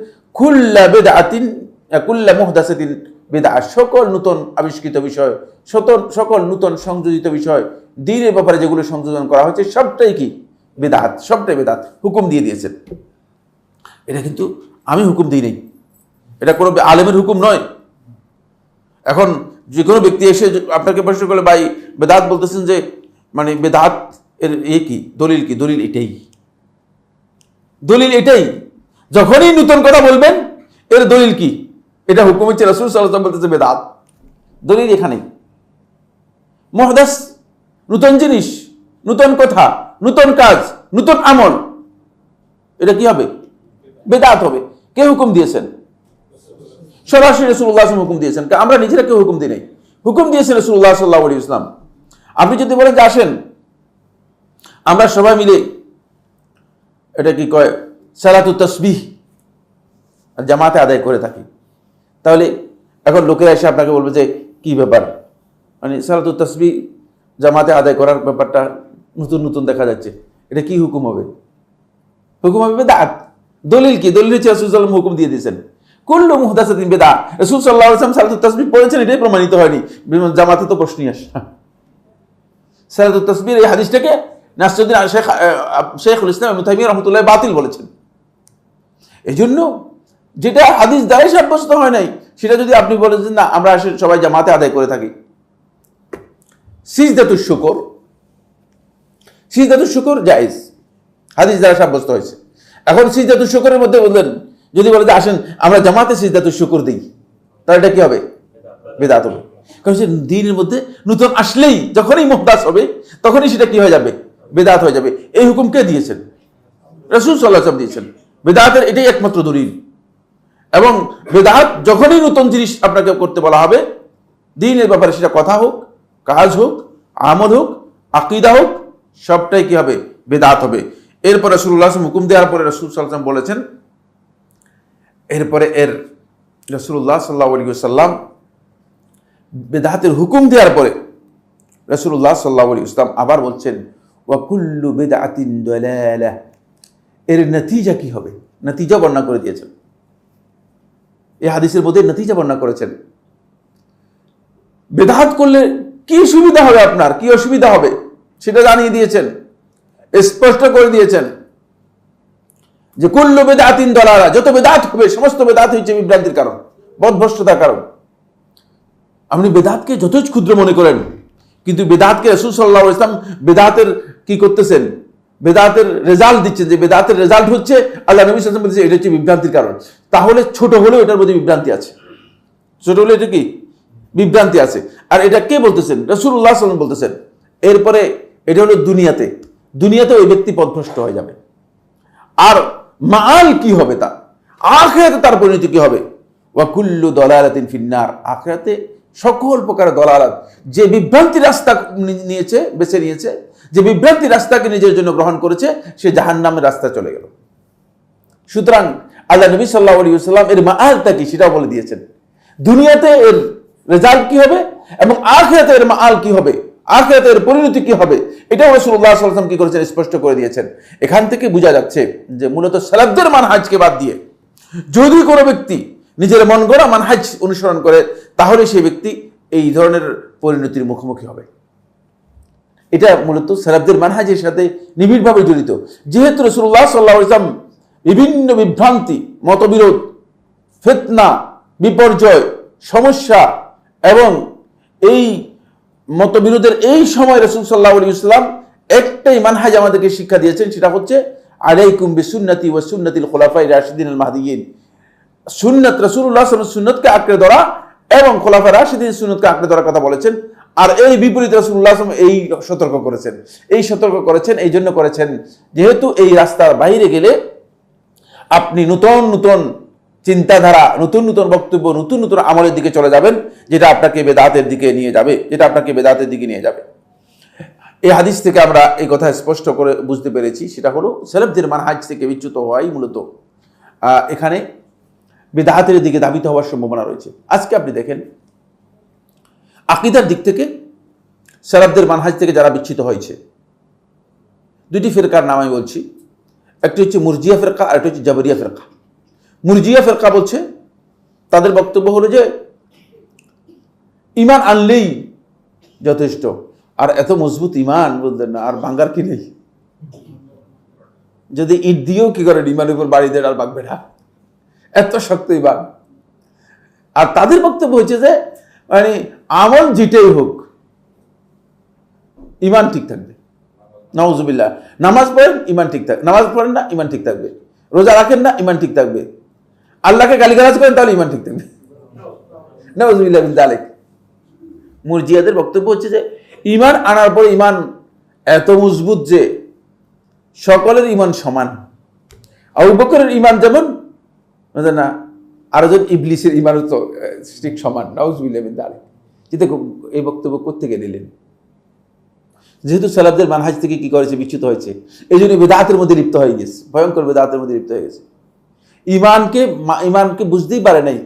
কুল্লা মুহদাসাতিন বিদআহ, সকল নতুন আবিষ্কৃত বিষয়, সকল নতুন সংযোজিত বিষয়, দ্বীনের ব্যাপারে যেগুলো সংযোজন করা হয়েছে সবটাই কি বিদআত, সবটাই বিদআত। হুকুম দিয়ে দিয়েছেন। এটা কিন্তু আমি হুকুম দিই নাই, এটা কোনো আলেমের হুকুম নয়। এখন যে কোনো ব্যক্তি এসে আপনাকে প্রশ্ন করলে, ভাই বেদাত বলতেছেন যে মানে বেদাত এর কি দলিল, কি দলিল? এটাই দলিল, এটাই। যখনই নতুন কথা বলবেন এর দলিল কি, এটা হুকুম হচ্ছে রাসূল সাল্লাল্লাহু আলাইহি ওয়াসাল্লাম বলতেছে বেদাত, দলিল এখানেই। মুহদাস, নতুন জিনিস, নতুন কথা, নতুন কাজ, নতুন আমল, এটা কি হবে? বেদাত হবে। কে হুকুম দিয়েছেন? সরাসরি রাসূলুল্লাহ সাল্লাল্লাহু আলাইহি ওয়াসাল্লাম হুকুম দিয়েছেন। আমরা নিজেরা কেউ হুকুম দিই নাই, হুকুম দিয়েছেন রাসূলুল্লাহ সাল্লাল্লাহু আলাইহি ওয়াসাল্লাম। আপনি যদি বলেন যে আসেন আমরা সবাই মিলে এটা কি কয় সালাতুত তাসবিহ জামাতে আদায় করে থাকি, তাহলে এখন লোকেরা এসে আপনাকে বলবে যে কি ব্যাপার, মানে সালাতুত তাসবিহ জামাতে আদায় করার ব্যাপারটা নতুন নতুন দেখা যাচ্ছে, এটা কি হুকুম হবে? হুকুম হবে বেদাত। দলিল কি? দলিল হচ্ছে রাসূল সাল্লাল্লাহু আলাইহি ওয়াসাল্লাম হুকুম দিয়ে দিয়েছেন, কুল্লু মুহদাসাতিন বিদআহ। রাসূল সাল্লাল্লাহু আলাইহি ওয়াসাল্লাম সালাতুত তাসবিহ পড়েছেন, এটাই প্রমাণিত হয়নি, জামাতে তো প্রশ্নই আসে না। সালাতুত তাসবিহ এই হাদিসটাকে নাসরুদ্দিন শেখুল ইসলাম ইবনে তাইমিয়া রাহমাতুল্লাহ বাতিল বলেছেন। এই জন্য যেটা হাদিস দ্বারাই সাব্যস্ত হয় নাই, সেটা যদি আপনি বলেন না আমরা সবাই জামাতে আদায় করে থাকি। সিজদাতুশ শুকর, সিজদাতুশ শুকর জায়েজ, হাদিস দ্বারা সাব্যস্ত হয়েছে। এখন সিজদাতুশ শুকরের মধ্যে বললেন, যদি বলে যে আসেন আমরা জামাতে সিজদাতুশ শুকর দিই, তাহলে এটা কি হবে? বেদাত হবে। কারণ সে দ্বীনের মধ্যে নতুন আসলেই, যখনই মুহদাস হবে তখনই সেটা কি হয়ে যাবে? বেদাত হয়ে যাবে। এই হুকুম কে দিয়েছেন? রাসূল সাল্লাল্লাহু আলাইহি ওয়াসাল্লাম দিয়েছেন। বেদাতের এটাই একমাত্র দলিল। এবং বেদাত যখনই নতুন জিনিস আপনাকে করতে বলা হবে দ্বীনের ব্যাপারে, সেটা কথা হোক, কাজ হোক, আমল হোক, আকীদা হোক, সবটাই কি হবে? বেদাত হবে। এরপরে রাসূলুল্লাহ সাল্লাল্লাহু আলাইহি ওয়াসাল্লাম হুকুম দেওয়ার পরে রাসূল সাল্লাল্লাহু আলাইহি ওয়াসাল্লাম বলেছেন, এরপরে রাসূলুল্লাহ সাল্লাল্লাহু আলাইহি ওয়াসাল্লাম বেদাতের হুকুম দেওয়ার পরে রাসূলুল্লাহ সাল্লাল্লাহু আলাইহি ওয়াসাল্লাম আবার বলছেন, ওয়া কুল্লু বিদআতিন দালালাহ। এর নতিজা কি হবে? নতিজা বর্ণনা করে দিয়েছেন। এই হাদিসের মধ্যে নতিজা বর্ণনা করেছেন। বেদাত করলে কি সুবিধা হবে আপনার, কি অসুবিধা হবে সেটা জানিয়ে দিয়েছেন, স্পষ্ট করে দিয়েছেন যে কুল্লু বিদআতিন দালালাহ, যত বেদাত হবে সমস্ত বেদাত হচ্ছে বিভ্রান্তির কারণ, পথভ্রষ্টতার কারণ। আপনি বেদাতকে যতই ক্ষুদ্র মনে করেন, কিন্তু বেদাতকে রাসূল সাল্লাল্লাহু আলাইহি ওয়াসাল্লাম বেদাতের কি করতেছেন? বেদাতের রেজাল্ট দিচ্ছেন, যে বেদাতের রেজাল্ট হচ্ছে আল্লাহ নবী সাল্লাল্লাহু আলাইহি ওয়াসাল্লাম বলেছে এটা হচ্ছে বিভ্রান্তির কারণ। তাহলে ছোট হলেও এটার মধ্যে বিভ্রান্তি আছে, ছোট হলে এটা কি বিভ্রান্তি আছে। আর এটা কে বলতেছেন? রাসূলুল্লাহ সাল্লাল্লাহু আলাইহি ওয়াসাল্লাম বলতেছেন। এরপরে এটা হলো দুনিয়াতে ওই ব্যক্তি পথভ্রষ্ট হয়ে যাবে। আর মাআল কি হবে? তার আখিরাতে তার পরিণতি কি হবে? ওয়া কুল্লু দালালাতিন ফিন্নার। আখিরাতে সকল প্রকার দলালাত, যে বিভ্রান্তি রাস্তা বেছে নিয়েছে, যে বিভ্রান্তি রাস্তাকে নিজের জন্য গ্রহণ করেছে, সে জাহান্নামের রাস্তা চলে গেল। সুতরাং আল্লাহ নবী সাল্লাল্লাহু আলাইহি ওয়াসাল্লাম এর মাআলটা কি সেটাও বলে দিয়েছেন। দুনিয়াতে এর রেজাল্ট কি হবে এবং আখিরাতে এর মাআল কি হবে, আখিরাতে এর পরিণতি কি হবে, এটাও রাসূলুল্লাহ সাল্লাল্লাহু আলাইহি ওয়াসাল্লাম কি করেছেন? স্পষ্ট করে দিয়েছেন। এখান থেকে বোঝা যাচ্ছে যে মূলত সালাফদের মানহাজকে বাদ দিয়ে যদি কোনো ব্যক্তি নিজের মন গড়া মানহাজ অনুসরণ করে, তাহলে সেই ব্যক্তি এই ধরনের পরিণতির মুখোমুখি হবে। এটা মূলত সালাফদের মানহাজের সাথে নিবিড়ভাবে জড়িত। যেহেতু রাসূলুল্লাহ সাল্লাল্লাহু আলাইহি ওয়াসাল্লাম বিভিন্ন বিভ্রান্তি, মতবিরোধ, ফিতনা, বিপর্যয়, সমস্যা এবং এই মতবিরোধের এই সময় রাসূল সাল্লাল্লাহু আলাইহি ওয়াসাল্লাম একটাই মানহাজ আমাদেরকে শিক্ষা দিয়েছেন, সেটা হচ্ছে আলাইকুম বিসুন্নতি ওয়া সুন্নাতিল খুলাফায়ে রাশিদিনুল মাহদিয়িন। সুন্নাত, রাসূলুল্লাহ সাল্লাল্লাহু আলাইহি ওয়াসাল্লাম সুন্নাতকে আঁকড়ে ধরা এবং খোলাফায়ে রাশিদিনের সুন্নাতকে আঁকড়ে ধরার কথা বলেছেন। আর এই বিপরীতে রাসূলুল্লাহ সাল্লাল্লাহু আলাইহি ওয়াসাল্লাম এই সতর্ক করেছেন, এই জন্য করেছেন যেহেতু এই রাস্তার বাইরে গেলে আপনি নতুন নতুন চিন্তাধারা, নতুন নতুন বক্তব্য, নতুন নতুন আমলের দিকে চলে যাবেন, যেটা আপনাকে বেদাতের দিকে নিয়ে যাবে। এই হাদিস থেকে আমরা এই কথা স্পষ্ট করে বুঝতে পেরেছি, সেটা হলো সালাফদের মানহাজ থেকে বিচ্যুত হওয়াই মূলত এখানে বেদাতের দিকে ধাবিত হওয়ার সম্ভাবনা রয়েছে। আজকে আপনি দেখেন আকীদার দিক থেকে সালাফদের মানহাজ থেকে যারা বিচ্যুত হয়েছে, দুটি ফিরকার নাম আমি বলছি। একটি হচ্ছে মুরজিয়া ফিরকা, আর একটা হচ্ছে জাবরিয়া ফিরকা। মুরজিয়া ফিরকা বলছে, তাদের বক্তব্য হলো যে ঈমান আনলেই যথেষ্ট, আর এত মজবুত ঈমান বলতেন না, আর ভাঙ্গার কি নেই, যদি ইট দিয়েও কি করেন ঈমানের উপর বাড়ি দেন আর ভাঙবে না, এত শক্ত ঈমান। আর তাদের বক্তব্য হচ্ছে যে মানে আমল যেটাই হোক ইমান ঠিক থাকবে। নাউজুবিল্লাহ, নামাজ পড়েন ইমান ঠিক থাকবে, নামাজ পড়েন না ইমান ঠিক থাকবে, রোজা রাখেন না ইমান ঠিক থাকবে, আল্লাহকে গালিগালাজ করেন তাহলে ইমান ঠিক থাকবে। নাউজুবিল্লাহ মিন যালিক। মুরজিয়াদের বক্তব্য হচ্ছে যে ইমান আনার পরে ইমান এত মজবুত যে সকলের ইমান সমান। আবু বকরের ইমান যেমন না, আরেকজন ইবলিসের ইমানও তো ঠিক সমান। নাউজুবিল্লাহ মিন যালিক। যেটা এই বক্তব্য কোত্থেকে নিলেন? যেহেতু সালাফদের মানহাজ থেকে কি করেছে, বিচ্যুত হয়েছে, এই জন্য বেদাতের মধ্যে লিপ্ত হয়ে গেছে, ভয়ঙ্কর বেদাতের মধ্যে লিপ্ত হয়ে গেছে। ইমানকে বুঝতেই পারে নাই।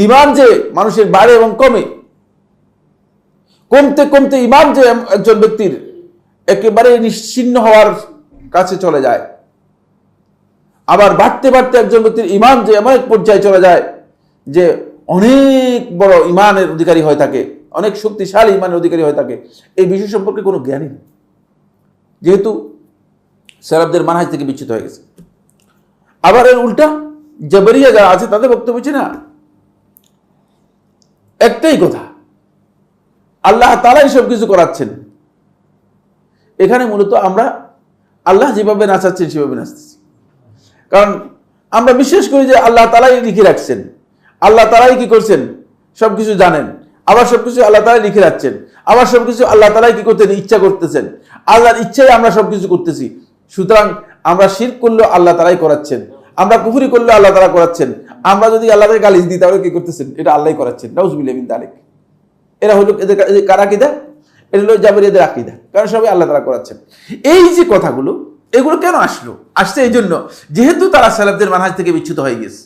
ইমান যে মানুষের বাড়ে এবং কমে, কমতে কমতে ইমান যে একজন ব্যক্তির একেবারে নিশ্চিহ্ন হওয়ার কাছে চলে যায়, আবার বাড়তে বাড়তে একজন ব্যক্তির ইমান যে এমন এক পর্যায়ে চলে যায় যে অনেক বড় ইমানের অধিকারী হয়ে থাকে, অনেক শক্তিশালী ইমানের অধিকারী হয়ে থাকে, এই বিষয় সম্পর্কে কোনো জ্ঞানই নেই, যেহেতু সালাফদের মানহাজ থেকে বিচ্যুত হয়ে গেছে। আবার এর উল্টা জাবরিয়া যারা আছে তাদের বক্তব্য হচ্ছে না, একটাই কথা, আল্লাহ তাআলাই সব কিছু করাচ্ছেন। এখানে মূলত আমরা আল্লাহ যেভাবে নাচাচ্ছেন সেভাবে নাচতেছি, কারণ আমরা বিশ্বাস করি যে আল্লাহ তাআলাই লিখে রাখছেন, আল্লাহ তাআলাই কি করছেন সবকিছু জানেন, আবার সবকিছু আল্লাহ তাআলাই লিখে রাখছেন, আবার সবকিছু আল্লাহ তাআলাই কি করতেন ইচ্ছা করতেছেন, আল্লাহর ইচ্ছায় আমরা সবকিছু করতেছি। সুতরাং আমরা শিরক করলেও আল্লাহ তাআলাই করাচ্ছেন, আমরা কুফরি করলেও আল্লাহ তাআলা করাচ্ছেন, আমরা যদি আল্লাহকে গালি দিই তাহলে কি করতেছেন, এটা আল্লাহই করাচ্ছেন। নাউজুবিল্লাহ মিন যালিক। এরা হলো এদের কার আকীদা? এটা হলো জাবরিয়াদের আকীদা, কারণ সবাই আল্লাহ তাআলা করাচ্ছেন। এই যে কথাগুলো, এগুলো কেন আসলো? আসছে এই জন্য যেহেতু তারা সালাফদের মানহাজ থেকে বিচ্যুত হয়ে গেছে।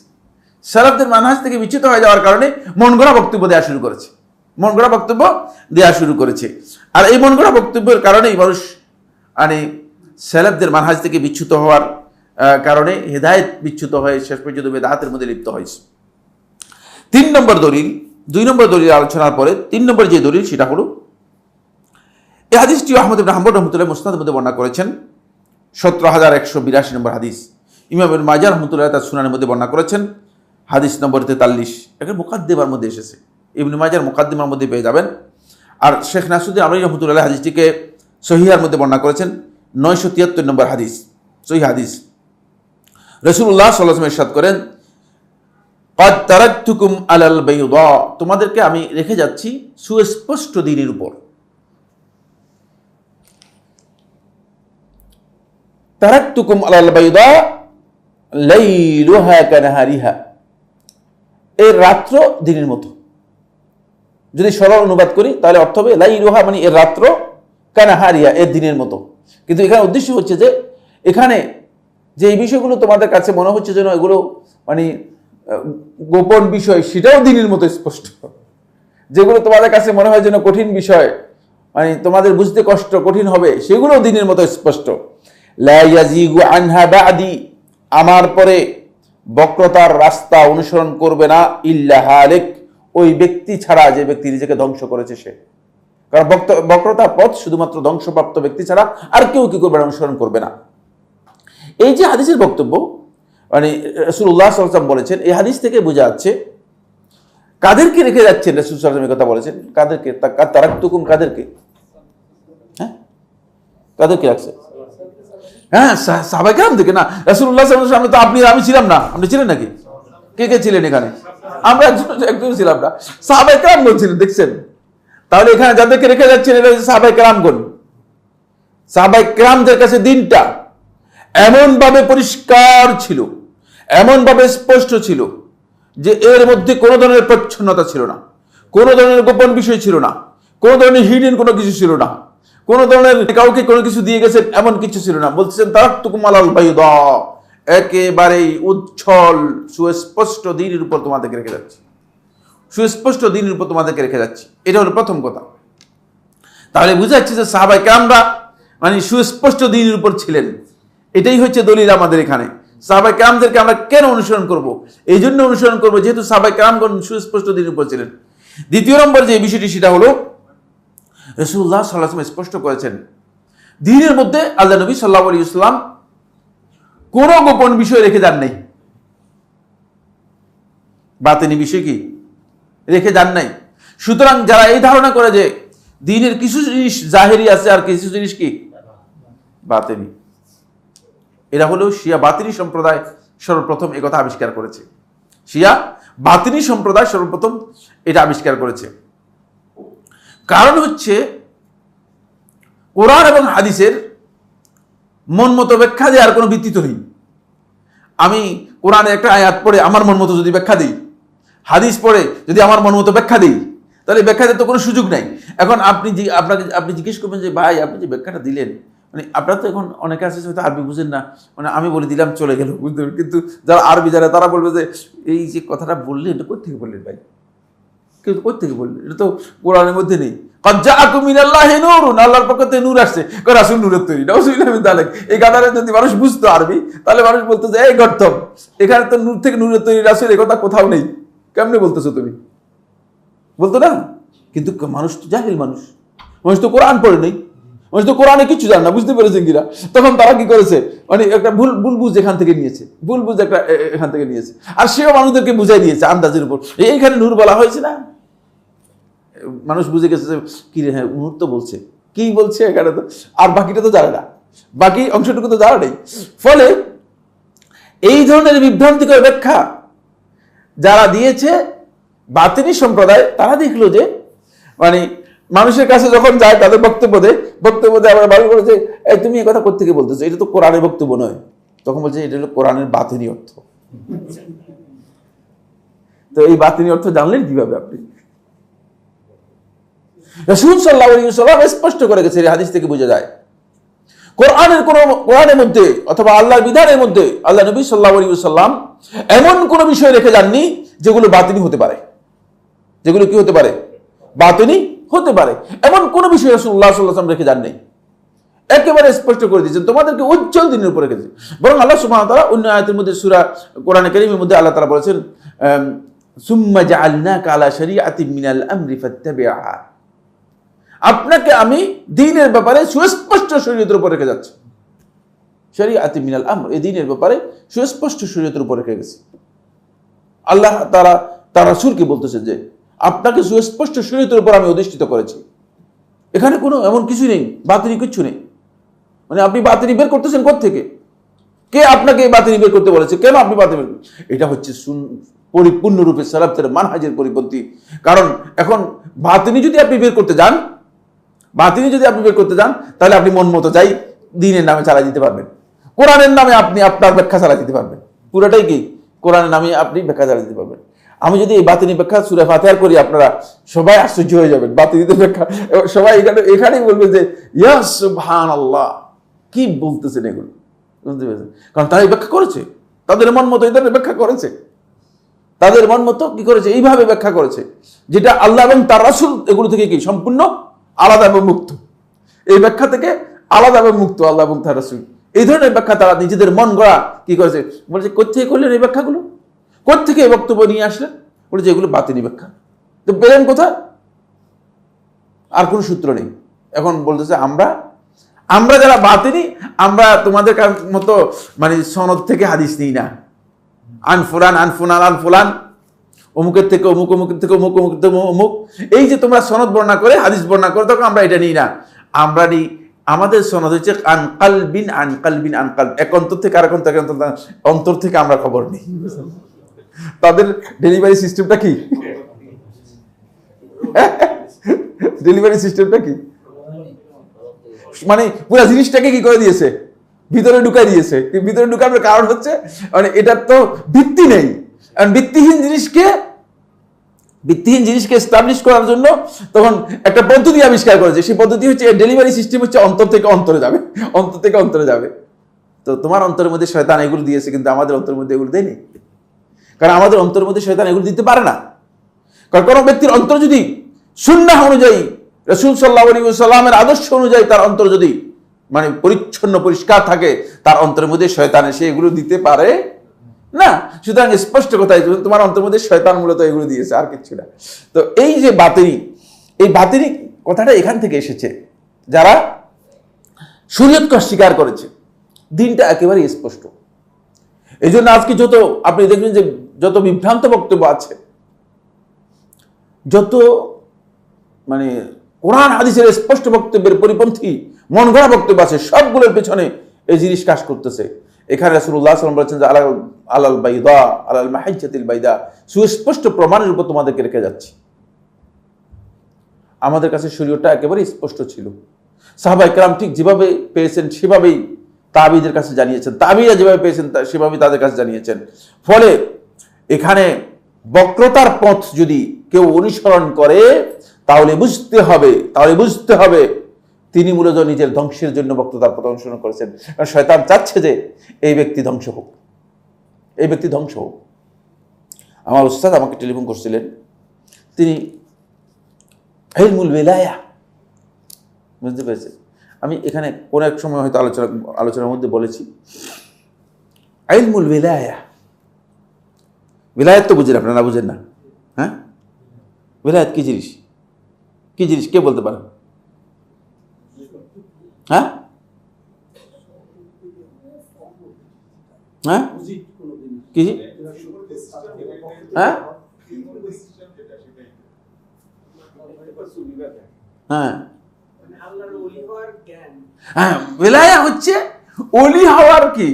সালাফদের মানহাজ থেকে বিচ্যুত হয়ে যাওয়ার কারণে মন গড়া বক্তব্য দেওয়া শুরু করেছে, মন গড়া বক্তব্য দেওয়া শুরু করেছে। আর এই মন গড়া বক্তব্যের কারণেই মানুষ মানে সালাফদের মানহাজ থেকে বিচ্যুত হওয়ার কারণে হেদায়েত বিচ্যুত হয়ে শেষ পর্যন্ত বেদাতের মধ্যে লিপ্ত হয়েছে। 3 নম্বর দলিল, 2 নম্বর দলিল আলোচনার পরে 3 নম্বর যে দলিল সেটা হলো এই হাদিসটি আহমদ ইবনে হাম্বল রাহমাতুল্লাহ মুসনাদের মধ্যে বর্ণনা করেছেন, 17182 নম্বর হাদিস। ইমাম ইবনে মাজাহ রাহমাতুল্লাহ তার সুনানের মধ্যে বর্ণনা করেছেন, হাদিস নম্বর 43। এখানে মুকাদ্দিমার মধ্যে এসেছে, ইবনে মাজাহর মুকাদ্দিমার মধ্যে পেয়ে যাবেন। আর শেখ নাসিরউদ্দিন আলবনী রাহমাতুল্লাহ হাদিসটিকে সহিহার মধ্যে বর্ণনা করেছেন, 973 নম্বর হাদিস, সহিহ হাদিস। রাসূলুল্লাহ সাল্লাল্লাহু আলাইহি ওয়াসাল্লাম ইরশাদ করেন, ক্বাদ তারাকতুকুম আলাল বাইদা, তোমাদেরকে আমি রেখে যাচ্ছি সুস্পষ্ট দ্বীনের উপর। তারাকতুকুম আলাল বাইদা লাইলুহা কানাহারিহা, এর রাত্র দিনের মতো। যদি সরল অনুবাদ করি তাহলে অর্থ হবে লাইলুহা মানে এর রাত্র, কানাহারিহা এর দিনের মতো। কিন্তু এখানে উদ্দেশ্য হচ্ছে যে এখানে যে এই বিষয়গুলো তোমাদের কাছে মনে হচ্ছে যেন এগুলো মানে গোপন বিষয়, সেটাও দিনের মতো স্পষ্ট। যেগুলো তোমাদের কাছে মনে হয় যেন কঠিন বিষয়, মানে তোমাদের বুঝতে কষ্ট কঠিন হবে, সেগুলো দিনের মতো স্পষ্ট। লা ইয়াজিগু আনহা বাদি, আমার পরে বক্রতার রাস্তা অনুসরণ করবে না ইল্লা হালিক, ওই ব্যক্তি ছাড়া যে ব্যক্তি নিজেকে ধ্বংস করেছে সে। কারণ বক্রতার পথ শুধুমাত্র ধ্বংসপ্রাপ্ত ব্যক্তি ছাড়া আর কেউ কি করবে না, অনুসরণ করবে না। এই যে হাদিসের বক্তব্য মানে রাসূলুল্লাহ সাল্লাল্লাহু আলাইহি ওয়াসাল্লাম বলেছেন, এই হাদিস থেকে বোঝা যাচ্ছে কাদেরকে রেখে যাচ্ছেন রাসূল সাল্লাল্লাহু আলাইহি ওয়াসাল্লাম কথা বলেছেন, কাদেরকে তারাকতুকুম, কাদেরকে, হ্যাঁ কাদেরকে রাখছে? হ্যাঁ সাহাবায়ে কেরাম থেকে না, রাসূলুল্লাহ সাল্লাল্লাহু আলাইহি ওয়াসাল্লাম তো আপনি আমি ছিলাম না, আপনি ছিলেন নাকি? কে কে ছিলেন এখানে? আমরা একজন ছিলাম না, সাহাবায়ে কেরাম ছিলেন, দেখছেন? তাহলে এখানে যাদেরকে রেখে যাচ্ছেন এরা হচ্ছে সাহাবায়ে কেরামগণ। সাহাবায়ে কেরামদের কাছে দিনটা এমন ভাবে পরিষ্কার ছিল, এমন ভাবে স্পষ্ট ছিল যে এর মধ্যে কোনো ধরনের প্রচ্ছন্নতা ছিল না, কোনো ধরনের গোপন বিষয় ছিল না, কোনো ধরনের হিডেন কোনো কিছু ছিল না, কোনো ধরনের কাউকে কোনো কিছু দিয়ে গেছেন এমন কিছু ছিল না। বলছেন তারাকতুকুম আলাল বাইদা, একেবারেই উজ্জ্বল সুস্পষ্ট দ্বীনের উপর তোমাদেরকে রেখে যাচ্ছি, সুস্পষ্ট দ্বীনের উপর তোমাদেরকে রেখে যাচ্ছি। এটা হলো প্রথম কথা। তাহলে বুঝা যাচ্ছে যে সাহাবায়ে কেরামরা মানে সুস্পষ্ট দ্বীনের উপর ছিলেন। এটাই হচ্ছে দলিল আমাদের এখানে। সাহাবায়ে কেরামদেরকে আমরা কেন অনুসরণ করব? এই জন্য অনুসরণ করব যেহেতু সাহাবায়ে কেরামগণ সুস্পষ্ট দ্বীনের উপর ছিলেন। দ্বিতীয় নম্বর যে বিষয়টি সেটা হলো রাসূলুল্লাহ সাল্লাল্লাহু আলাইহি ওয়াসাল্লাম স্পষ্ট করেছেন দ্বীনের মধ্যে আল্লাহ নবী সাল্লাল্লাহু আলাইহি ওয়াসাল্লাম কোনো গোপন বিষয় রেখে যান নাই। বাতিনি বিষয় কি রেখে যান নাই। সুতরাং যারা এই ধারণা করে যে দ্বীনের কিছু জিনিস জাহেরি আছে আর কিছু জিনিস কি বাতিনি, এরা হলো শিয়া বাতিনি সম্প্রদায় সর্বপ্রথম এই কথা আবিষ্কার করেছে। শিয়া বাতিনি সম্প্রদায় সর্বপ্রথম এটা আবিষ্কার করেছে। কারণ হচ্ছে কোরআন এবং হাদিসের মন মতো ব্যাখ্যা দেওয়ার কোনো ভিত্তি তো নেই। আমি কোরআনে একটা আয়াত পড়ে আমার মন মতো যদি ব্যাখ্যা দিই, হাদিস পড়ে যদি আমার মন মতো ব্যাখ্যা দিই, তাহলে ব্যাখ্যা দিতে তো কোনো সুযোগ নাই। এখন আপনি জিজ্ঞেস করবেন যে ভাই আপনি যে ব্যাখ্যাটা দিলেন, মানে আপনারা তো এখন অনেকে আছে হয়তো আরবি বুঝেন না, মানে আমি বলে দিলাম চলে গেল, বুঝতে পারবেন। কিন্তু যারা আরবি জানে তারা বলবে যে এই যে কথাটা বললেন এটা কোথা থেকে বললেন ভাই, কেউ কোথা থেকে বললেন, এটা তো কোরআনের মধ্যে নেই। আল্লাহর পক্ষ থেকে নূর আসছে, রাসূল নূরের তৈরি। এই গাদারে যদি মানুষ বুঝতো আরবি, তাহলে মানুষ বলতো যে এই গর্তম, এখানে তো নূর থেকে নূরের তৈরি, রাসূল এই কথা কোথাও নেই, কেমনে বলতেছো তুমি, বলতো না। কিন্তু মানুষ তো জাহিল, মানুষ তো কোরআন পড়ে নেই, মানুষ তো কোরআনে কিছু জানে না, বুঝতে পেরেছেন কিনা। তখন তারা কি করেছে, মানে একটা ভুল বুঝ এখান থেকে নিয়েছে, ভুল বুঝ একটা এখান থেকে নিয়েছে, আর সেও মানুষদেরকে বুঝাই দিয়েছে আন্দাজের উপর। এইখানে নূর বলা হয়েছে না, মানুষ বুঝে গেছে যে কি রে, হ্যাঁ নূর তো বলছে, কি বলছে এখানে তো, আর বাকিটা তো জানে না, বাকি অংশটুকু তো জানা নেই। ফলে এই ধরনের বিভ্রান্তিকর ব্যাখ্যা যারা দিয়েছে বাতিনি সম্প্রদায়, তারা দেখলো যে মানে মানুষের কাছে যখন যায় তাদের বক্তব্য দেয় আমরা বারবার করে যে তুমি এই কথা কোত্থেকে বলতেছো, এটা তো কোরআনের বক্তব্য নয়। তখন বলছে এটা হলো কোরআনের বাতিনি অর্থ। তো এই বাতিনি অর্থ জানলেন কিভাবে আপনি? রাসূল সাল্লাল্লাহু আলাইহি ওয়াসাল্লাম স্পষ্ট করে গেছে, হাদিস থেকে বোঝা যায় কোরআনের মধ্যে অথবা আল্লাহর বিধানের মধ্যে আল্লাহ নবী সাল্লাল্লাহু আলাইহি ওয়াসাল্লাম এমন কোন বিষয় রেখে যাননি যেগুলো বাতিনি হতে পারে, যেগুলো কি হতে পারে, বাতিনি হতে পারে, এমন কোন বিষয় রাসূলুল্লাহ সাল্লাল্লাহু আলাইহি ওয়াসাল্লাম রেখে যান নাই। একেবারে স্পষ্ট করে দিয়েছেন তোমাদেরকে উজ্জ্বল দিনের উপরে রেখেছে। বরং আল্লাহ সুবহানাহু ওয়া তাআলা অন্য আয়াতের মধ্যে সূরা কোরআনে কারীমের মধ্যে আল্লাহ তাআলা বলেছেন সুম্মা জাআলনাকা আলা শরীআতিন মিনাল আমরি ফাত্তাবি'হা, আপনাকে আমি দ্বীনের ব্যাপারে সুস্পষ্ট শরীয়তের উপর রেখে যাচ্ছি। শরীআতিন মিনাল আমর, এই দ্বীনের ব্যাপারে সুস্পষ্ট শরীয়তের উপর রেখে গেছি। আল্লাহ তাআলা তার রাসূলকে বলতেছেন যে আপনাকে সুস্পষ্ট শরীয়তের উপর আমি অধিষ্ঠিত করেছি। এখানে কোনো এমন কিছু নেই, বাতিনি কিছু নেই। মানে আপনি বাতিনি বের করতেছেন কোত্থেকে? কে আপনাকে এই বাতিনি বের করতে বলেছে? কেন আপনি বাতিনি বের? এটা হচ্ছে পরিপূর্ণরূপে সালাফের মানহাজের পরিপন্থী। কারণ এখন বাতিনি যদি আপনি বের করতে যান, তাহলে আপনি মন মতো চাই দ্বীনের নামে চালাই দিতে পারবেন, কোরআনের নামে আপনি আপনার ব্যাখ্যা চালাই দিতে পারবেন। পুরোটাই কি কোরআনের নামে আপনি ব্যাখ্যা চালাই দিতে পারবেন। আমি যদি এই বাতিনি ব্যাখ্যা সূরা ফাতিহার করি, আপনারা সবাই আশ্চর্য হয়ে যাবেন। বাতিনিদের ব্যাখ্যা সবাই এখানেই বলবে যে ইয়া সুবহানাল্লাহ, কি বলতেছেন এগুলো, বুঝতে পেরেছেন? কারণ তারা ব্যাখ্যা করেছে, তাদের মন মতো এই ধরনের ব্যাখ্যা করেছে, তাদের মন মতো কি করেছে, এইভাবে ব্যাখ্যা করেছে, যেটা আল্লাহ এবং তার রাসূল এগুলো থেকে কি সম্পূর্ণ আলাদা এবং মুক্ত। এই ব্যাখ্যা থেকে আলাদা এবং মুক্ত আল্লাহ এবং তার রাসূল। এই ধরনের ব্যাখ্যা তারা নিজেদের মন গড়া কি করেছে, বলছে কোত্থেকে করলেন এই ব্যাখ্যাগুলো, কোত্থেকে এই বক্তব্য নিয়ে আসলেন? বলেছে এগুলো বাতিনি ব্যাখ্যা। তো পেলেন কোথায়? আর কোনো সূত্র নেই। এখন বলতেছে আমরা যারা বাতিনি, আমরা তোমাদের মতো মানে সনদ থেকে হাদিস নিই না, আন ফুলান অমুকের থেকে অমুক, অমুকের থেকে অমুক, অমুকের থেকে অমুক, এই যে তোমরা সনদ বর্ণনা করে হাদিস বর্ণনা করে, তখন আমরা এটা নিই না। আমরা নিই, আমাদের সনদ হচ্ছে আন কালবিন, এক অন্তর থেকে আরেক অন্তর থেকে আমরা খবর নিই। তাদের ডেলিভারি সিস্টেমটা কি? ডেলিভারি সিস্টেমটা কি? মানে পুরো জিনিসটাকে কি করে দিয়েছে, ভিতরে ঢুকাই দিয়েছে। ভিতরে ঢুকানোর কারণ হচ্ছে মানে এটার তো ভিত্তি নেই। ভিত্তিহীন জিনিসকে এস্টাবলিশ করার জন্য তখন একটা পদ্ধতি আবিষ্কার করেছে। সেই পদ্ধতি হচ্ছে ডেলিভারি সিস্টেম হচ্ছে অন্তর থেকে অন্তরে যাবে। তো তোমার অন্তরের মধ্যে শয়তান এগুলো দিয়েছে, কিন্তু আমাদের অন্তরের মধ্যে এগুলো দেয়নি। কারণ আমাদের অন্তরের মধ্যে শয়তান এগুলো দিতে পারে না। কারণ কোনো ব্যক্তির অন্তর যদি সুন্নাহ অনুযায়ী, রাসূল সাল্লাল্লাহু আলাইহি ওয়াসাল্লামের আদর্শ অনুযায়ী তার অন্তর যদি মানে পরিচ্ছন্ন পরিষ্কার থাকে, তার অন্তরের মধ্যে শয়তান এসে এগুলো দিতে পারে না। সুতরাং স্পষ্ট কথাই, তোমার অন্তরের মধ্যে শয়তান মূলত এগুলো দিয়েছে, আর কিছু না। তো এই যে বাতিনি, এই বাতিনি কথাটা এখান থেকে এসেছে। যারা শরীয়তকে অস্বীকার করেছে, দ্বীনটা একেবারে স্পষ্ট। এই জন্য আজকে যত আপনি দেখবেন যে যত বিভ্রান্ত বক্তব্য আছে, যত মানে কোরআন হাদিসের স্পষ্ট বক্তব্যের পরিপন্থী মন গড়া বক্তব্য আছে, সবগুলোর পেছনে এই জিনিস কাজ করতেছে। এখানে রাসূলুল্লাহ সাল্লাল্লাহু আলাইহি ওয়াসাল্লাম বলেছেন যে আলাল বাইদা আলাল মাহাজ্জাতিল বাইদা, সুস্পষ্ট প্রমাণের উপর তোমাদেরকে রেখে যাচ্ছি। আমাদের কাছে শরীয়তটা একেবারে স্পষ্ট ছিল। সাহাবায়ে কেরাম ঠিক যেভাবে পেয়েছেন সেভাবেই তাবিদের কাছে জানিয়েছেন, তাবিরা যেভাবে পেয়েছেন সেভাবেই তাদের কাছে জানিয়েছেন। ফলে এখানে বক্রতার পথ যদি কেউ অনুসরণ করে তাহলে বুঝতে হবে তিনি মূলত নিজের ধ্বংসের জন্য বক্রতার পথ অনুসরণ করেছেন। কারণ শয়তান চাচ্ছে যে এই ব্যক্তি ধ্বংস হোক। আমার উস্তাদ আমাকে টেলিফোন করছিলেন, তিনি ইলমুল ওয়ালায়া, বুঝতে পেরেছেন? আমি এখানে কোন এক সময় হয়তো আলোচনার মধ্যে বলেছি, ইলমুল ওয়ালায়া, বিলায়াত তো বুঝেন, আপনারা বুঝেন না? হ্যাঁ, বিলায়াত কি জিনিস? কে বলতে পারেন? হ্যাঁ হ্যাঁ কি? হ্যাঁ হ্যাঁ হ্যাঁ, ওয়ালায়া হচ্ছে ওলি হওয়ার কি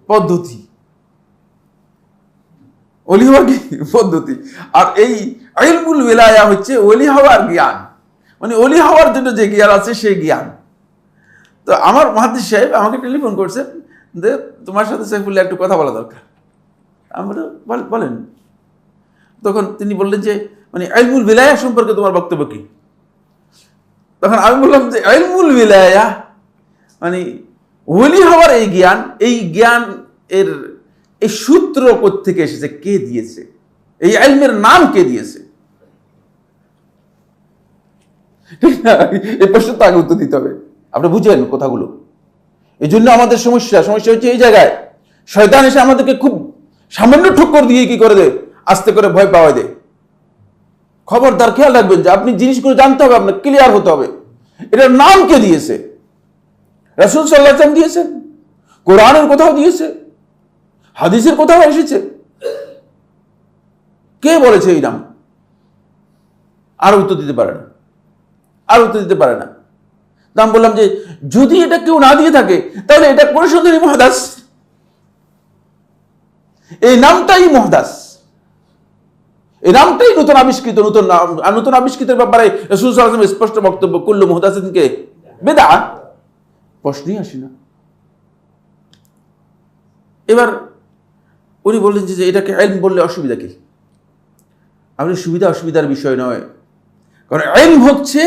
পদ্ধতি, আর এই ইলমুল ওয়ালায়া হচ্ছে ওলি হওয়ার জ্ঞান, মানে ওলি হওয়ার জন্য যে জ্ঞান আছে সেই জ্ঞান। তো আমার মুহাদ্দিস সাহেব আমাকে টেলিফোন করছেন যে তোমার সাথে সাইফুল্লাহ একটু কথা বলা দরকার। আমি বলেন। তখন তিনি বললেন যে মানে ইলমুল ওয়ালায়া সম্পর্কে তোমার বক্তব্য কি? তখন আমি বললাম যে ইলমুল ওয়ালায়া মানে ওলি হওয়ার এই জ্ঞান এর এই সূত্র কোত্থেকে এসেছে, কে দিয়েছে, এই ইলমের নাম কে দিয়েছে? ঠিক না? এই প্রশ্ন তো আগে উত্তর দিতে হবে। আপনি বুঝেন কথাগুলো। এই জন্য আমাদের সমস্যা হচ্ছে এই জায়গায় শয়তান এসে আমাদেরকে খুব সামান্য ঠক্কর দিয়ে কি করে দেয়, আস্তে করে ভয় পাওয়া দেয়। খবরদার খেয়াল রাখবেন যে আপনি জিনিসগুলো জানতে হবে, আপনার ক্লিয়ার হতে হবে। এটার নাম কে দিয়েছে? রাসূল সাল্লাল্লাহু আলাইহি ওয়াসাল্লাম দিয়েছেন, কোরআনের কোথাও দিয়েছে, হাদিসের কোথাও এসেছে? কে বলেছে এই নাম? আর উত্তর দিতে পারে না। আমি বললাম যে যদি এটা কেউ না দিয়ে থাকে তাহলে এটা কোন সন্দেহ মুহাদ্দাস, এই নামটাই মুহাদ্দাস, এই নামটাই নতুন আবিষ্কৃতের ব্যাপারে রাসূল সাল্লাল্লাহু আলাইহি ওয়াসাল্লাম স্পষ্ট বক্তব্য, কুল্লু মুহদাসাতিন কে বিদআহ, প্রশ্নই আসে না। এবার উনি বললেন যে এটাকে ইলম বললে অসুবিধা কি? আমি অসুবিধার বিষয় নয়, কারণ ইলম হচ্ছে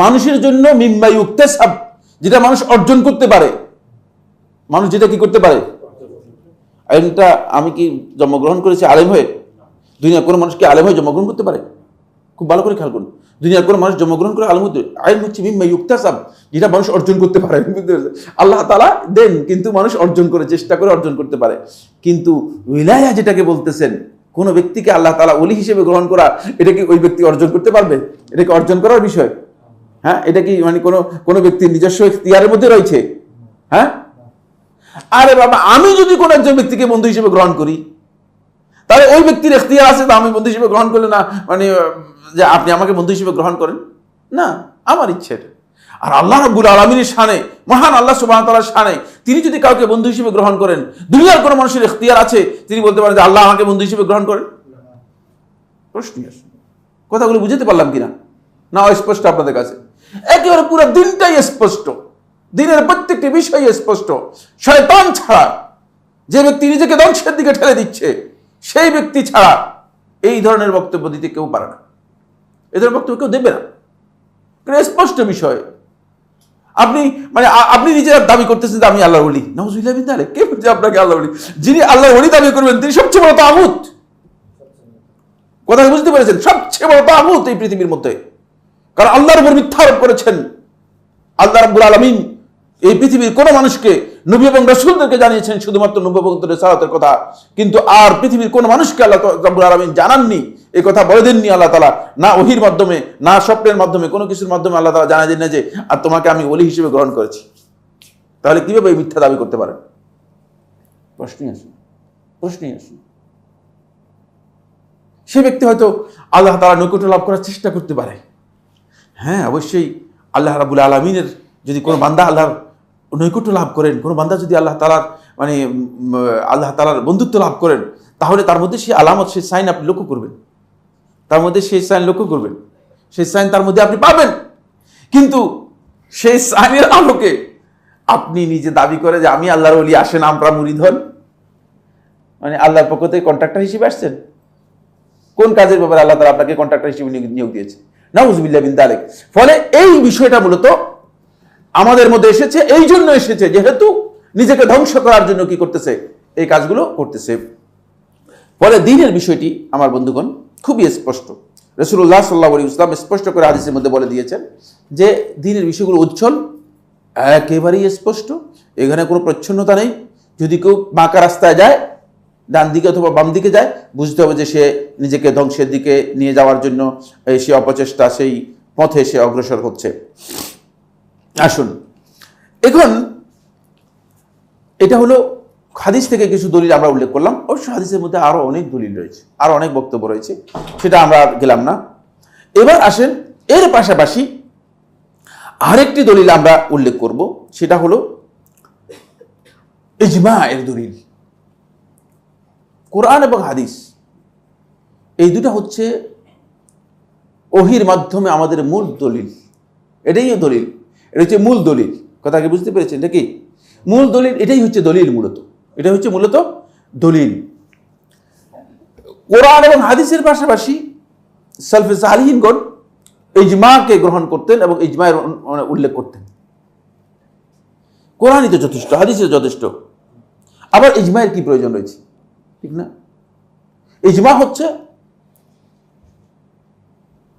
মানুষের জন্য মিম্মা ইউকতাসাব, যেটা মানুষ অর্জন করতে পারে। মানুষ যেটা কি করতে পারে? ইলমটা আমি কি জন্মগ্রহণ করেছি আলেম হয়ে? দুনিয়ার কোনো মানুষ কি আলেম হয়ে জন্মগ্রহণ করতে পারে? খুব ভালো করে খেয়াল করুন, দুনিয়ার কোনো মানুষ জন্মগ্রহণ করে আলেম হতে? ইলম হচ্ছে মিম্মা ইউকতাসাব, যেটা মানুষ অর্জন করতে পারে। আল্লাহ তাআলা দেন, কিন্তু মানুষ অর্জন করে, চেষ্টা করে অর্জন করতে পারে। কিন্তু উলায়া যেটাকে বলতেছেন, কোন ব্যক্তিকে আল্লাহ তাআলা ওলি হিসেবে গ্রহণ করা, এটা কি ওই ব্যক্তি অর্জন করতে পারবে? এটা কি অর্জন করার বিষয়? হ্যাঁ, এটা কি মানে কোনো ব্যক্তির নিজস্ব ইখতিয়ারের মধ্যে রয়েছে? হ্যাঁ, আরে বাবা, আমি যদি কোনো একজন ব্যক্তিকে বন্ধু হিসেবে গ্রহণ করি তাহলে ওই ব্যক্তির ইখতিয়ার আছে, আমি বন্ধু হিসেবে গ্রহণ করলে না মানে যে আপনি আমাকে বন্ধু হিসেবে গ্রহণ করেন না, আমার ইচ্ছে। আর আল্লাহ রাব্বুল আলামিনের শানে, মহান আল্লাহ সুবহানাহু ওয়া তাআলার শানে, তিনি যদি কাউকে বন্ধু হিসেবে গ্রহণ করেন, দুনিয়ার কোনো মানুষের ইখতিয়ার আছে তিনি বলতে পারেন যে আল্লাহ আমাকে বন্ধু হিসেবে গ্রহণ করেন? প্রশ্নই আসে। কথাগুলো বুঝতে পারলাম কিনা? না স্পষ্ট আপনাদের কাছে? একেবারে পুরো দিনটাই স্পষ্ট, দিনের প্রত্যেকটি বিষয় স্পষ্ট। শয়তান ছাড়া, যে ব্যক্তি নিজেকে ধ্বংসের দিকে ঠেলে দিচ্ছে, সেই ব্যক্তি ছাড়া এই ধরনের বক্তব্য দিতে কেউ পারে না, এই ধরনের বক্তব্য কেউ দেবে না। স্পষ্ট বিষয়। আপনি নিজের দাবি করতেছেন যে আমি আল্লাহর ওলি, নাউযুবিল্লাহ মিন যালিক। কে বলছে আপনাকে আল্লাহর ওলি? যিনি আল্লাহর ওলি দাবি করবেন তিনি সবচেয়ে বড় তাগুত। কথা বুঝতে পেরেছেন? সবচেয়ে বড় তাগুত এই পৃথিবীর মধ্যে। কারণ আল্লাহর উপর মিথ্যা আরোপ করেছেন। আল্লাহ রাব্বুল আলামিন এই পৃথিবীর কোন মানুষকে, নবী এবং রাসূলদেরকে জানিয়েছেন শুধুমাত্র নবুওয়ত এবং রিসালাতের কথা, কিন্তু আর পৃথিবীর কোন মানুষকে আল্লাহ রাব্বুল আলামিন জানাননি, এই কথা বলে দেননি আল্লাহ তাআলা। না ওহীর মাধ্যমে, না স্বপ্নের মাধ্যমে, কোনো কিছুর মাধ্যমে আল্লাহ তাআলা জানাই দেন না যে আর তোমাকে আমি ওলি হিসেবে গ্রহণ করেছি। তাহলে কিভাবে এই মিথ্যা দাবি করতে পারেন? প্রশ্নই আসে। প্রশ্নই আসে না। সে ব্যক্তি হয়তো আল্লাহ তাআলার নৈকট্য লাভ করার চেষ্টা করতে পারে। হ্যাঁ, অবশ্যই আল্লাহ রাব্বুল আলামিনের যদি কোনো বান্দা আল্লাহর নৈকট্য লাভ করেন, কোনো বান্দা যদি আল্লাহ তাআলার আল্লাহ তাআলার বন্ধুত্ব লাভ করেন, তাহলে তার মধ্যে সেই আলামত, সেই সাইন আপনি লক্ষ্য করবেন, তার মধ্যে সেই সাইন লক্ষ্য করবেন, সেই সাইন তার মধ্যে আপনি পাবেন। কিন্তু সেই সাইনের আলোকে আপনি নিজে দাবি করে যে আমি আল্লাহর ওলি, আসেন আমরা মুরিদ হন, আল্লাহর পক্ষ থেকে কন্ট্রাক্টর হিসেবে আসছেন। কোন কাজের ব্যাপারে আল্লাহ তাআলা আপনাকে কন্ট্রাক্টর হিসেবে নিয়োগ দিয়েছে? নাউযুবিল্লাহ মিন যালিক। ফলে এই বিষয়টা মূলত আমাদের মধ্যে এসেছে, এই জন্য এসেছে যেহেতু নিজেকে ধ্বংস করার জন্য কি করতেছে, এই কাজগুলো করতেছে। ফলে দ্বীনের বিষয়টি আমার বন্ধুগণ খুবই স্পষ্ট। রাসূলুল্লাহ সাল্লাল্লাহু আলাইহি ওয়াসাল্লাম স্পষ্ট করে হাদিসের মধ্যে বলে দিয়েছেন যে দ্বীনের বিষয়গুলো উজ্জ্বল, একেবারেই স্পষ্ট, এখানে কোনো প্রচ্ছন্নতা নেই। যদি কেউ বাঁকা রাস্তায় যায়, ডান দিকে অথবা বাম দিকে যায়, বুঝতে হবে যে সে নিজেকে ধ্বংসের দিকে নিয়ে যাওয়ার জন্য সে অপচেষ্টা, সেই পথে সে অগ্রসর হচ্ছে। আসুন, এখন এটা হলো হাদিস থেকে কিছু দলিল আমরা উল্লেখ করলাম। অবশ্য হাদিসের মধ্যে আরো অনেক দলিল রয়েছে, আরো অনেক বক্তব্য রয়েছে, সেটা আমরা আর গেলাম না। এবার আসেন, এর পাশাপাশি আরেকটি দলিল আমরা উল্লেখ করব, সেটা হলো ইজমা এর দলিল। কোরআন এবং হাদিস এই দুটো হচ্ছে ওহির মাধ্যমে আমাদের মূল দলিল। এটাই দলিল, এটা হচ্ছে মূল দলিল। কথা কি বুঝতে পেরেছেন? এটা কি মূল দলিল? এটাই হচ্ছে দলিল মূলত, এটা হচ্ছে মূলত দলিল। কোরআন এবং হাদিসের পাশাপাশি সালফে সালিহিনগণ ইজমাকে গ্রহণ করতেন এবং ইজমায়ের উল্লেখ করতেন। কোরআনই তো যথেষ্ট, হাদিসে যথেষ্ট, আবার ইজমায়ের কি প্রয়োজন রয়েছে? ঠিক না? ইজমা হচ্ছে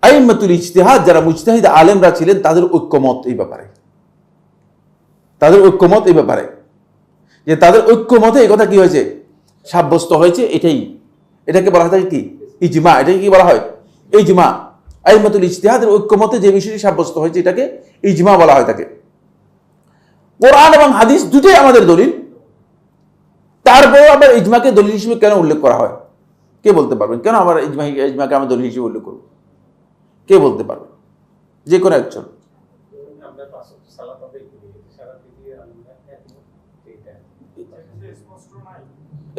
আইম্মাতুল ইজতিহাদ, যারা মুজতাহিদ আলেমরা ছিলেন, তাদের ঐক্যমত এই ব্যাপারে, তাদের ঐক্যমত এই ব্যাপারে, যে তাদের ঐক্যমতে এই কথা কি হয়েছে, সাব্যস্ত হয়েছে। এটাকে বলা হয় কি? ইজমা। এটাকে কি বলা হয়? ইজমা। আইম্মাতুল ইজতিহাদের ঐক্যমতে যে বিষয়টি সাব্যস্ত হয়েছে, এটাকে ইজমা বলা হয় থাকে। কোরআন এবং হাদিস দুটোই আমাদের দলিল, তারপরেও আবার ইজমাকে দলিল হিসেবে কেন উল্লেখ করা হয়? কে বলতে পারবেন? কেন আবার ইজমাকে আমরা দলিল হিসেবে উল্লেখ করব? কে বলতে পারবে? যে কোনো একজন।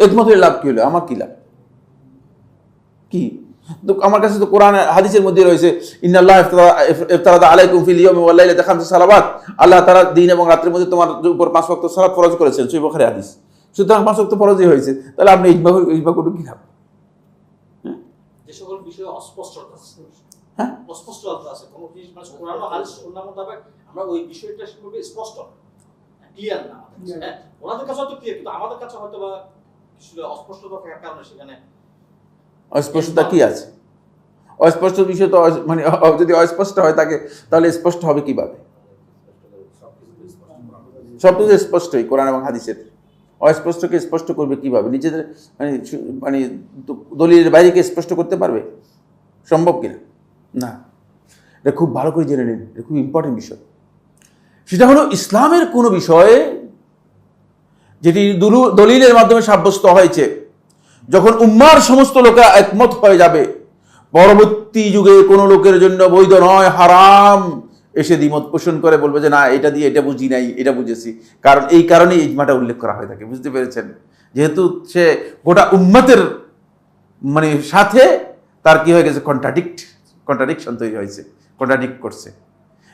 একমতের লাভ কি হলো? আমার কি লাভ? কি? তো আমার কাছে তো কোরআন হাদিসের মধ্যে রয়েছে, ইন্নাল্লাহ ইফতারাদা আলাইকুম ফিল ইয়াউমি ওয়াল লাইলাতি খামসা সালাওয়াত, আল্লাহ তাআলা দিন এবং রাতের মধ্যে তোমার উপর 5 ওয়াক্ত সালাত ফরজ করেছেন। সহিহ বুখারী হাদিস। সুতরাং 5 ওয়াক্ত ফরজই হয়েছে, তাহলে আপনি ইজমা করুন কি লাভ? যে সকল বিষয়ে অস্পষ্টতা আছে, হ্যাঁ, অস্পষ্টতা আছে, কোন কিছু মানে কোরআন ও হাদিস সুন্নাহ মোতাবেক আমরা ওই বিষয়টা সম্পর্কে স্পষ্ট ক্লিয়ার না আমাদের কাছে। হ্যাঁ, ওনাদের কাছে হয়তো ক্লিয়ার, কিন্তু আমাদের কাছে হয়তো বা কিছু অস্পষ্টতা থাকার কারণে সেখানে অস্পষ্টতা কি আছে? অস্পষ্ট বিষয় তো যদি অস্পষ্ট হয় থাকে, তাহলে স্পষ্ট হবে কিভাবে? সবকিছু স্পষ্টই কোরআন এবং হাদিসের, অস্পষ্টকে স্পষ্ট করবে কিভাবে? নিজেদের মানে দলিলের বাইরেকে স্পষ্ট করতে পারবে? সম্ভব কিনা? না। এটা খুব ভালো করে জেনে নিন, এটা খুব ইম্পর্টেন্ট বিষয়। সেটা হলো ইসলামের কোনো বিষয়ে যেটি দলিলের মাধ্যমে সাব্যস্ত হয়েছে, যখন উম্মার সমস্ত লোকেরা একমত হয়ে যাবে, পরবর্তী যুগে কোনো লোকের জন্য বৈধ নয়, হারাম, এসে দ্বিমত পোষণ করে বলবে যে না, এটা দিয়ে এটা বুঝি নাই, এটা বুঝেছি। কারণ এই কারণেই ইজমাটা উল্লেখ করা হয়ে থাকে। বুঝতে পেরেছেন? যেহেতু সে গোটা উম্মতের সাথে তার কি হয়ে গেছে, কন্ট্রাডিকশন তৈরি হয়েছে, কন্ট্রাডিক্ট করছে,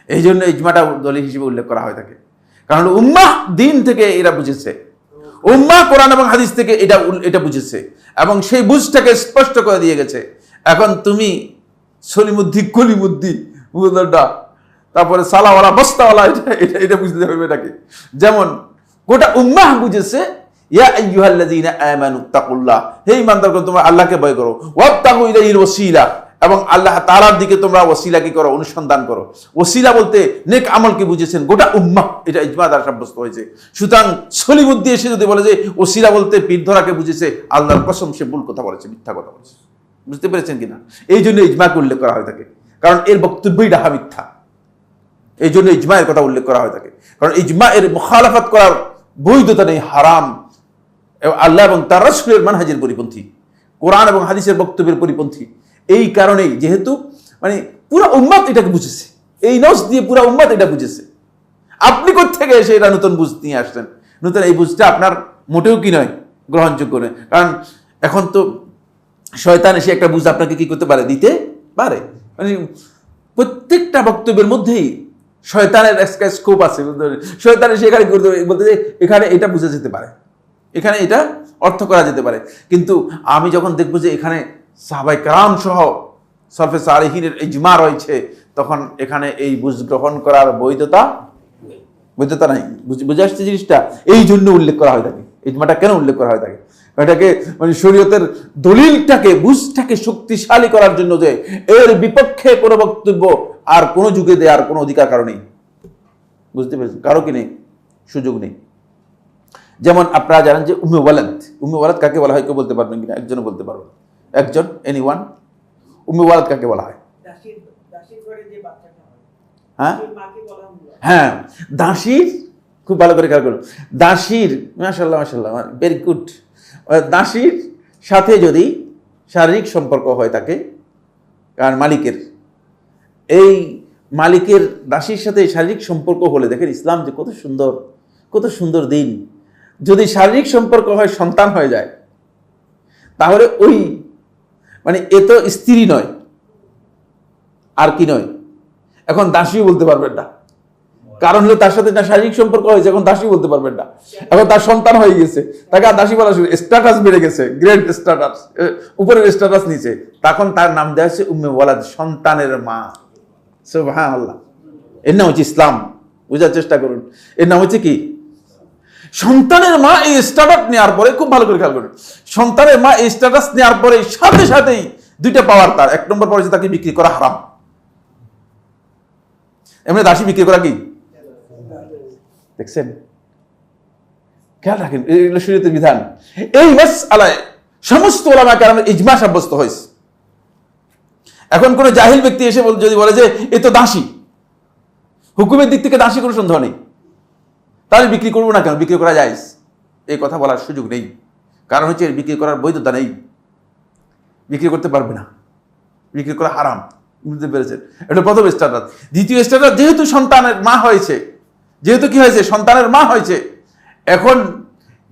এই জন্য ইজমাটা দলিল হিসেবে উল্লেখ করা হয়ে থাকে। কারণ উম্মাহ দিন থেকে এরা বুঝেছে, উম্মাহ কোরআন এবং হাদিস থেকে এটা বুঝেছে, এবং সেই বুঝটাকে স্পষ্ট করে দিয়ে গেছে। এখন তুমি সলিমুদ্দি কলিমুদ্দি বুঝলা, তারপরে সালাওয়ালা বস্তাওয়ালা, এটা বুঝতে হবে এটাকে। যেমন গোটা উম্মাহ বুঝেছে, ইয়া আইয়ুহাল্লাযীনা আমানুত্তাকুল্লাহ, হে ঈমানদারগণ তোমরা আল্লাহকে ভয় করো, ওয়াবতাগু ইলাইহিল ওয়াসিলা, এবং আল্লাহ তাআলার দিকে তোমরা ওয়াসিলা কি করো, অনুসন্ধান করো। ওয়াসিলা বলতে নেক আমলকে বুঝেছেন গোটা উম্মাহ, এটা ইজমা দ্বারা সাব্যস্ত হয়েছে। সুতরাং সলিমুদ্দি এসে যদি বলে যে ওসিলা বলতে পীর ধরাকে বুঝেছে, আল্লাহর কসম সে ভুল কথা বলেছে, মিথ্যা কথা বলেছে। বুঝতে পেরেছেন কিনা? এই জন্য ইজমাকে উল্লেখ করা হয়ে থাকে, কারণ এর বক্তব্যই ডাহা মিথ্যা। এই জন্য ইজমায়ের কথা উল্লেখ করা হয়ে থাকে, কারণ ইজমা এর মুখালাফাত করার বৈধতা নেই, হারাম, আল্লাহ এবং তার রাসূলের মানহাজের পরিপন্থী, কোরআন এবং হাদিসের বক্তব্যের পরিপন্থী। এই কারণেই যেহেতু মানে পুরো উম্মাত এটাকে বুঝেছে, এই নস দিয়ে পুরো উম্মাত এটা বুঝেছে, আপনি কোত্থেকে এসে এটা নতুন বুঝ নিয়ে আসছেন? নতুন এই বুঝটা আপনার মোটেও কি নয়, গ্রহণযোগ্য নয়। কারণ এখন তো শয়তান এসে একটা বুঝ আপনাকে কি করতে পারে, দিতে পারে। মানে প্রত্যেকটা বক্তব্যের মধ্যেই শয়তানের একটা স্কোপ আছে। শয়তান এসে এখানে বলতে যে এখানে এটা বুঝে যেতে পারে, এখানে এটা অর্থ করা যেতে পারে। কিন্তু আমি যখন দেখবো যে এখানে সাহাবায়ে কেরাম সহ সলফে সালেহিনের ইজমা রয়েছে, তখন এখানে এই বুঝ গ্রহণ করার বৈধতা নাই। বুঝে আসছে জিনিসটা? এই জন্য উল্লেখ করা হয় থাকে। ইজমাটা কেন উল্লেখ করা হয় থাকে? এটাকে মানে শরীয়তের দলিলটাকে, বুঝটাকে শক্তিশালী করার জন্য, যে এর বিপক্ষে কোনো বক্তব্য আর কোনো যুগে দেওয়ার কোনো অধিকার কারো নেই। বুঝতে পেরেছেন? কারো কি নেই, সুযোগ নেই। যেমন আপনারা জানেন যে উম্মে ওয়ালাদ কাকে বলা হয়? কেউ বলতে পারবেন কিনা? একজনও বলতে পারবেন? একজন, এনিওয়ান? উম্মে ওয়ালাদ কাকে বলা হয়? হ্যাঁ হ্যাঁ, দাসীর, খুব ভালো করে খেয়াল করুন, দাসীর, মাশাআল্লাহ মাশাআল্লাহ, ভেরি গুড। দাসীর সাথে যদি শারীরিক সম্পর্ক হয় থাকে, কারণ মালিকের, এই মালিকের দাসীর সাথে শারীরিক সম্পর্ক হলে, দেখেন ইসলাম যে কত সুন্দর দিন। যদি শারীরিক সম্পর্ক হয়, সন্তান হয়ে যায়, তাহলে ওই মানে এ তো স্ত্রী নয়, আর কি নয়, এখন দাসীও বলতে পারবেন না। কারণ হলো তার সাথে না শারীরিক সম্পর্ক হয়েছে, এখন দাসী বলতে পারবেন না। এখন তার সন্তান হয়ে গেছে, তাকে আর দাসী বলা শুরু, স্ট্যাটাস বেড়ে গেছে, গ্রেট স্ট্যাটাস, উপরের স্ট্যাটাস নিচে। তখন তার নাম দেওয়া হচ্ছে উম্মে ওয়ালাদ, সন্তানের মা। সুবহানাল্লাহ। এর নাম হচ্ছে ইসলাম। বুঝার চেষ্টা করুন, এর নাম হচ্ছে কি? সন্তানের মা। এই স্ট্যাটাস নেওয়ার পরে, খুব ভালো করে খেয়াল করুন, সন্তানের মা এই স্ট্যাটাস নেওয়ার পরে সাথে সাথেই দুইটা পাওয়ার তার। এক নম্বর পাওয়ার হচ্ছে তাকে বিক্রি করা হারাম। এমনি দাসী বিক্রি করা কি? দেখছেন? খেয়াল রাখেন, এগুলো শরীয়তের বিধান। এই মাসআলায় সমস্ত উলামা কেরামের ইজমা সাব্যস্ত হয়েছে। এখন কোন জাহিল ব্যক্তি এসে যদি বলে যে এ তো দাসী, হুকুমের দিক থেকে দাসী কোনো সন্দেহ নেই, তাহলে বিক্রি করবো না কেন? বিক্রি করা যায়, এই কথা বলার সুযোগ নেই। কারণ হচ্ছে বিক্রি করার বৈধতা নেই, বিক্রি করতে পারবে না, বিক্রি করা হারাম। বুঝতে পেরেছেন? এটা প্রথম স্ট্যাটাস। দ্বিতীয় স্ট্যাটাস, যেহেতু সন্তানের মা হয়েছে, যেহেতু কি হয়েছে, সন্তানের মা হয়েছে, এখন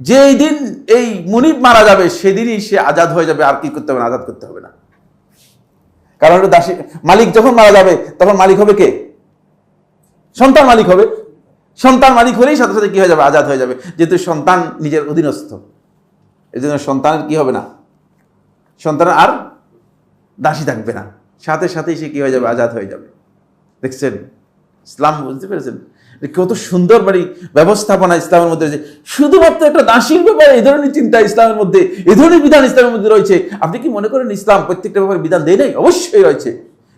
যেই দিন এই মুনিব মারা যাবে, সেদিনই সে আজাদ হয়ে যাবে, আর কি করতে হবে না, আজাদ করতে হবে না। কারণ দাসী মালিক যখন মারা যাবে, তখন মালিক হবে কে? সন্তান মালিক হবে। সন্তান মালিক হলেই সাথে সাথে কি হয়ে যাবে? আজাদ হয়ে যাবে, যেহেতু সন্তান নিজের অধীনস্থ। এই জন্য সন্তানের কি হবে না, সন্তানের আর দাসী থাকবে না, সাথে সাথেই সে কি হয়ে যাবে? আজাদ হয়ে যাবে। দেখছেন ইসলাম? বুঝতে পেরেছেন কত সুন্দর মানে ব্যবস্থাপনা ইসলামের মধ্যে রয়েছে। শুধুমাত্র একটা দাসীর ব্যাপারে এই ধরনের চিন্তা ইসলামের মধ্যে, এই ধরনের বিধান ইসলামের মধ্যে রয়েছে। আপনি কি মনে করেন ইসলাম প্রত্যেকটা ব্যাপারে বিধান দেয় নাই? অবশ্যই রয়েছে।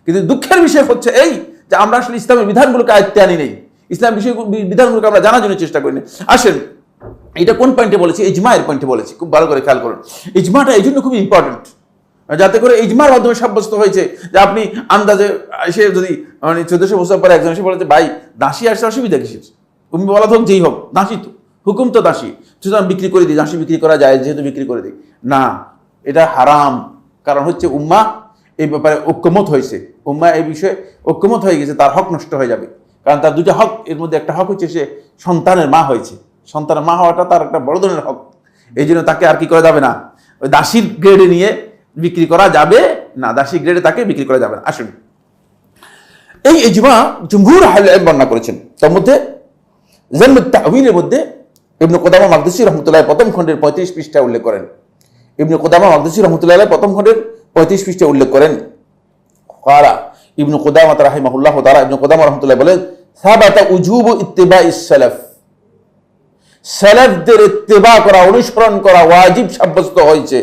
কিন্তু দুঃখের বিষয় হচ্ছে এই যে আমরা আসলে ইসলামের বিধানগুলোকে আয়ত্তে আনি নেই, ইসলাম বিষয় বিধানগুলোকে আমরা জানার জন্য চেষ্টা করি না। আসেন, এটা কোন পয়েন্টে বলেছি? ইজমায়ের পয়েন্টে বলেছি। খুব ভালো করে খেয়াল করুন, ইজমাটা এই জন্য খুব ইম্পর্টেন্ট, যাতে করে ইজমার মাধ্যমে সাব্যস্ত হয়েছে যে আপনি আন্দাজে এসে যদি মানে 1400 বছর পরে একজন এসে বলে যে ভাই দাসী আসছে, অসুবিধা কিসের? তুমি বলা হোক যেই হোক, দাসী তো, হুকুম তো দাসী, সুতরাং বিক্রি করে দিই, দাসী বিক্রি করা যায় যেহেতু বিক্রি করে দিই না, এটা হারাম। কারণ হচ্ছে উম্মাহ এই ব্যাপারে ঐক্যমত হয়েছে, উম্মাহ এই বিষয়ে ঐক্যমত হয়ে গেছে, তার হক নষ্ট হয়ে যাবে। কারণ তার দুটো হক, এর মধ্যে একটা হক হচ্ছে সে সন্তানের মা হয়েছে, সন্তানের মা হওয়াটা তার একটা বড় ধরনের হক। এই জন্য তাকে আর কি করা যাবে না, ওই দাসীর গ্রেডে নিয়ে বিক্রি করা যাবে না, দাসী গ্রেডে তাকে বিক্রি করা যাবে না। আসুন, এই ইজমা জুমহুর আহলে ইলম বর্ণনা করেছেন। তার মধ্যে জামুত তা'ওয়িলের মধ্যে ইবনে কুদামা মাকদিসি রাহমাতুল্লাহ প্রথম খণ্ডের 35 পৃষ্ঠায় উল্লেখ করেন। ইবনে কুদামা মাকদিসি রাহমাতুল্লাহ প্রথম খণ্ডের 35 পৃষ্ঠায় উল্লেখ করেন, ক্বালা ইবনে কুদামা রাহিমাহুল্লাহ তাআলা, ইবনে কুদামা রাহমাতুল্লাহ বলেন, সাবাতা উজুবু ইত্তিবাইস সালাফ, সালাফদের ইত্তিবা করা, অনুসরণ করা ওয়াজিব সাব্যস্ত হয়েছে।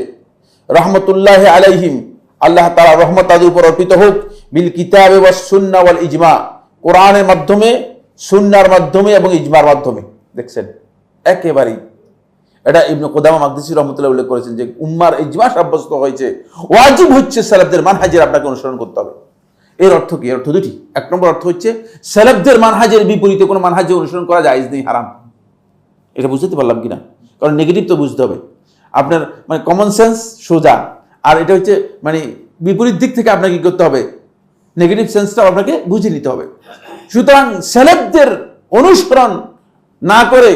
রহমতুল্লাহ আলাইহিম, আল্লাহ তাআলা রহমত তাদের উপর অর্পিত হোক, বিল কিতাবে ওয়াস সুন্নাহ ওয়াল ইজমা, কোরআনের মাধ্যমে, সুন্নাহর মাধ্যমে এবং ইজমার মাধ্যমে। দেখছেন একেবারেই এটা ইবনে কুদামা মাকদিসি রাহমাতুল্লাহ উল্লেখ করেছেন যে উম্মার ইজমা সাব্যস্ত হয়েছে, ওয়াজিব হচ্ছে সালাফদের মানহাজের আপনাকে অনুসরণ করতে হবে। এর অর্থ কি? এর অর্থ দুটি। এক নম্বর অর্থ হচ্ছে সালাফদের মানহাজের বিপরীতে কোনো মানহাজের অনুসরণ করা জায়েজ নেই, হারাম। এটা বুঝতে পারলাম কিনা? কারণ নেগেটিভ তো বুঝতে হবে। আপনার মানে কমন সেন্স সোজা, আর এটা হচ্ছে মানে বিপরীত দিক থেকে আপনাকে কি করতে হবে, নেগেটিভ সেন্সটা আপনাকে বুঝে নিতে হবে। সুতরাং সেলেবদের অনুসরণ না করে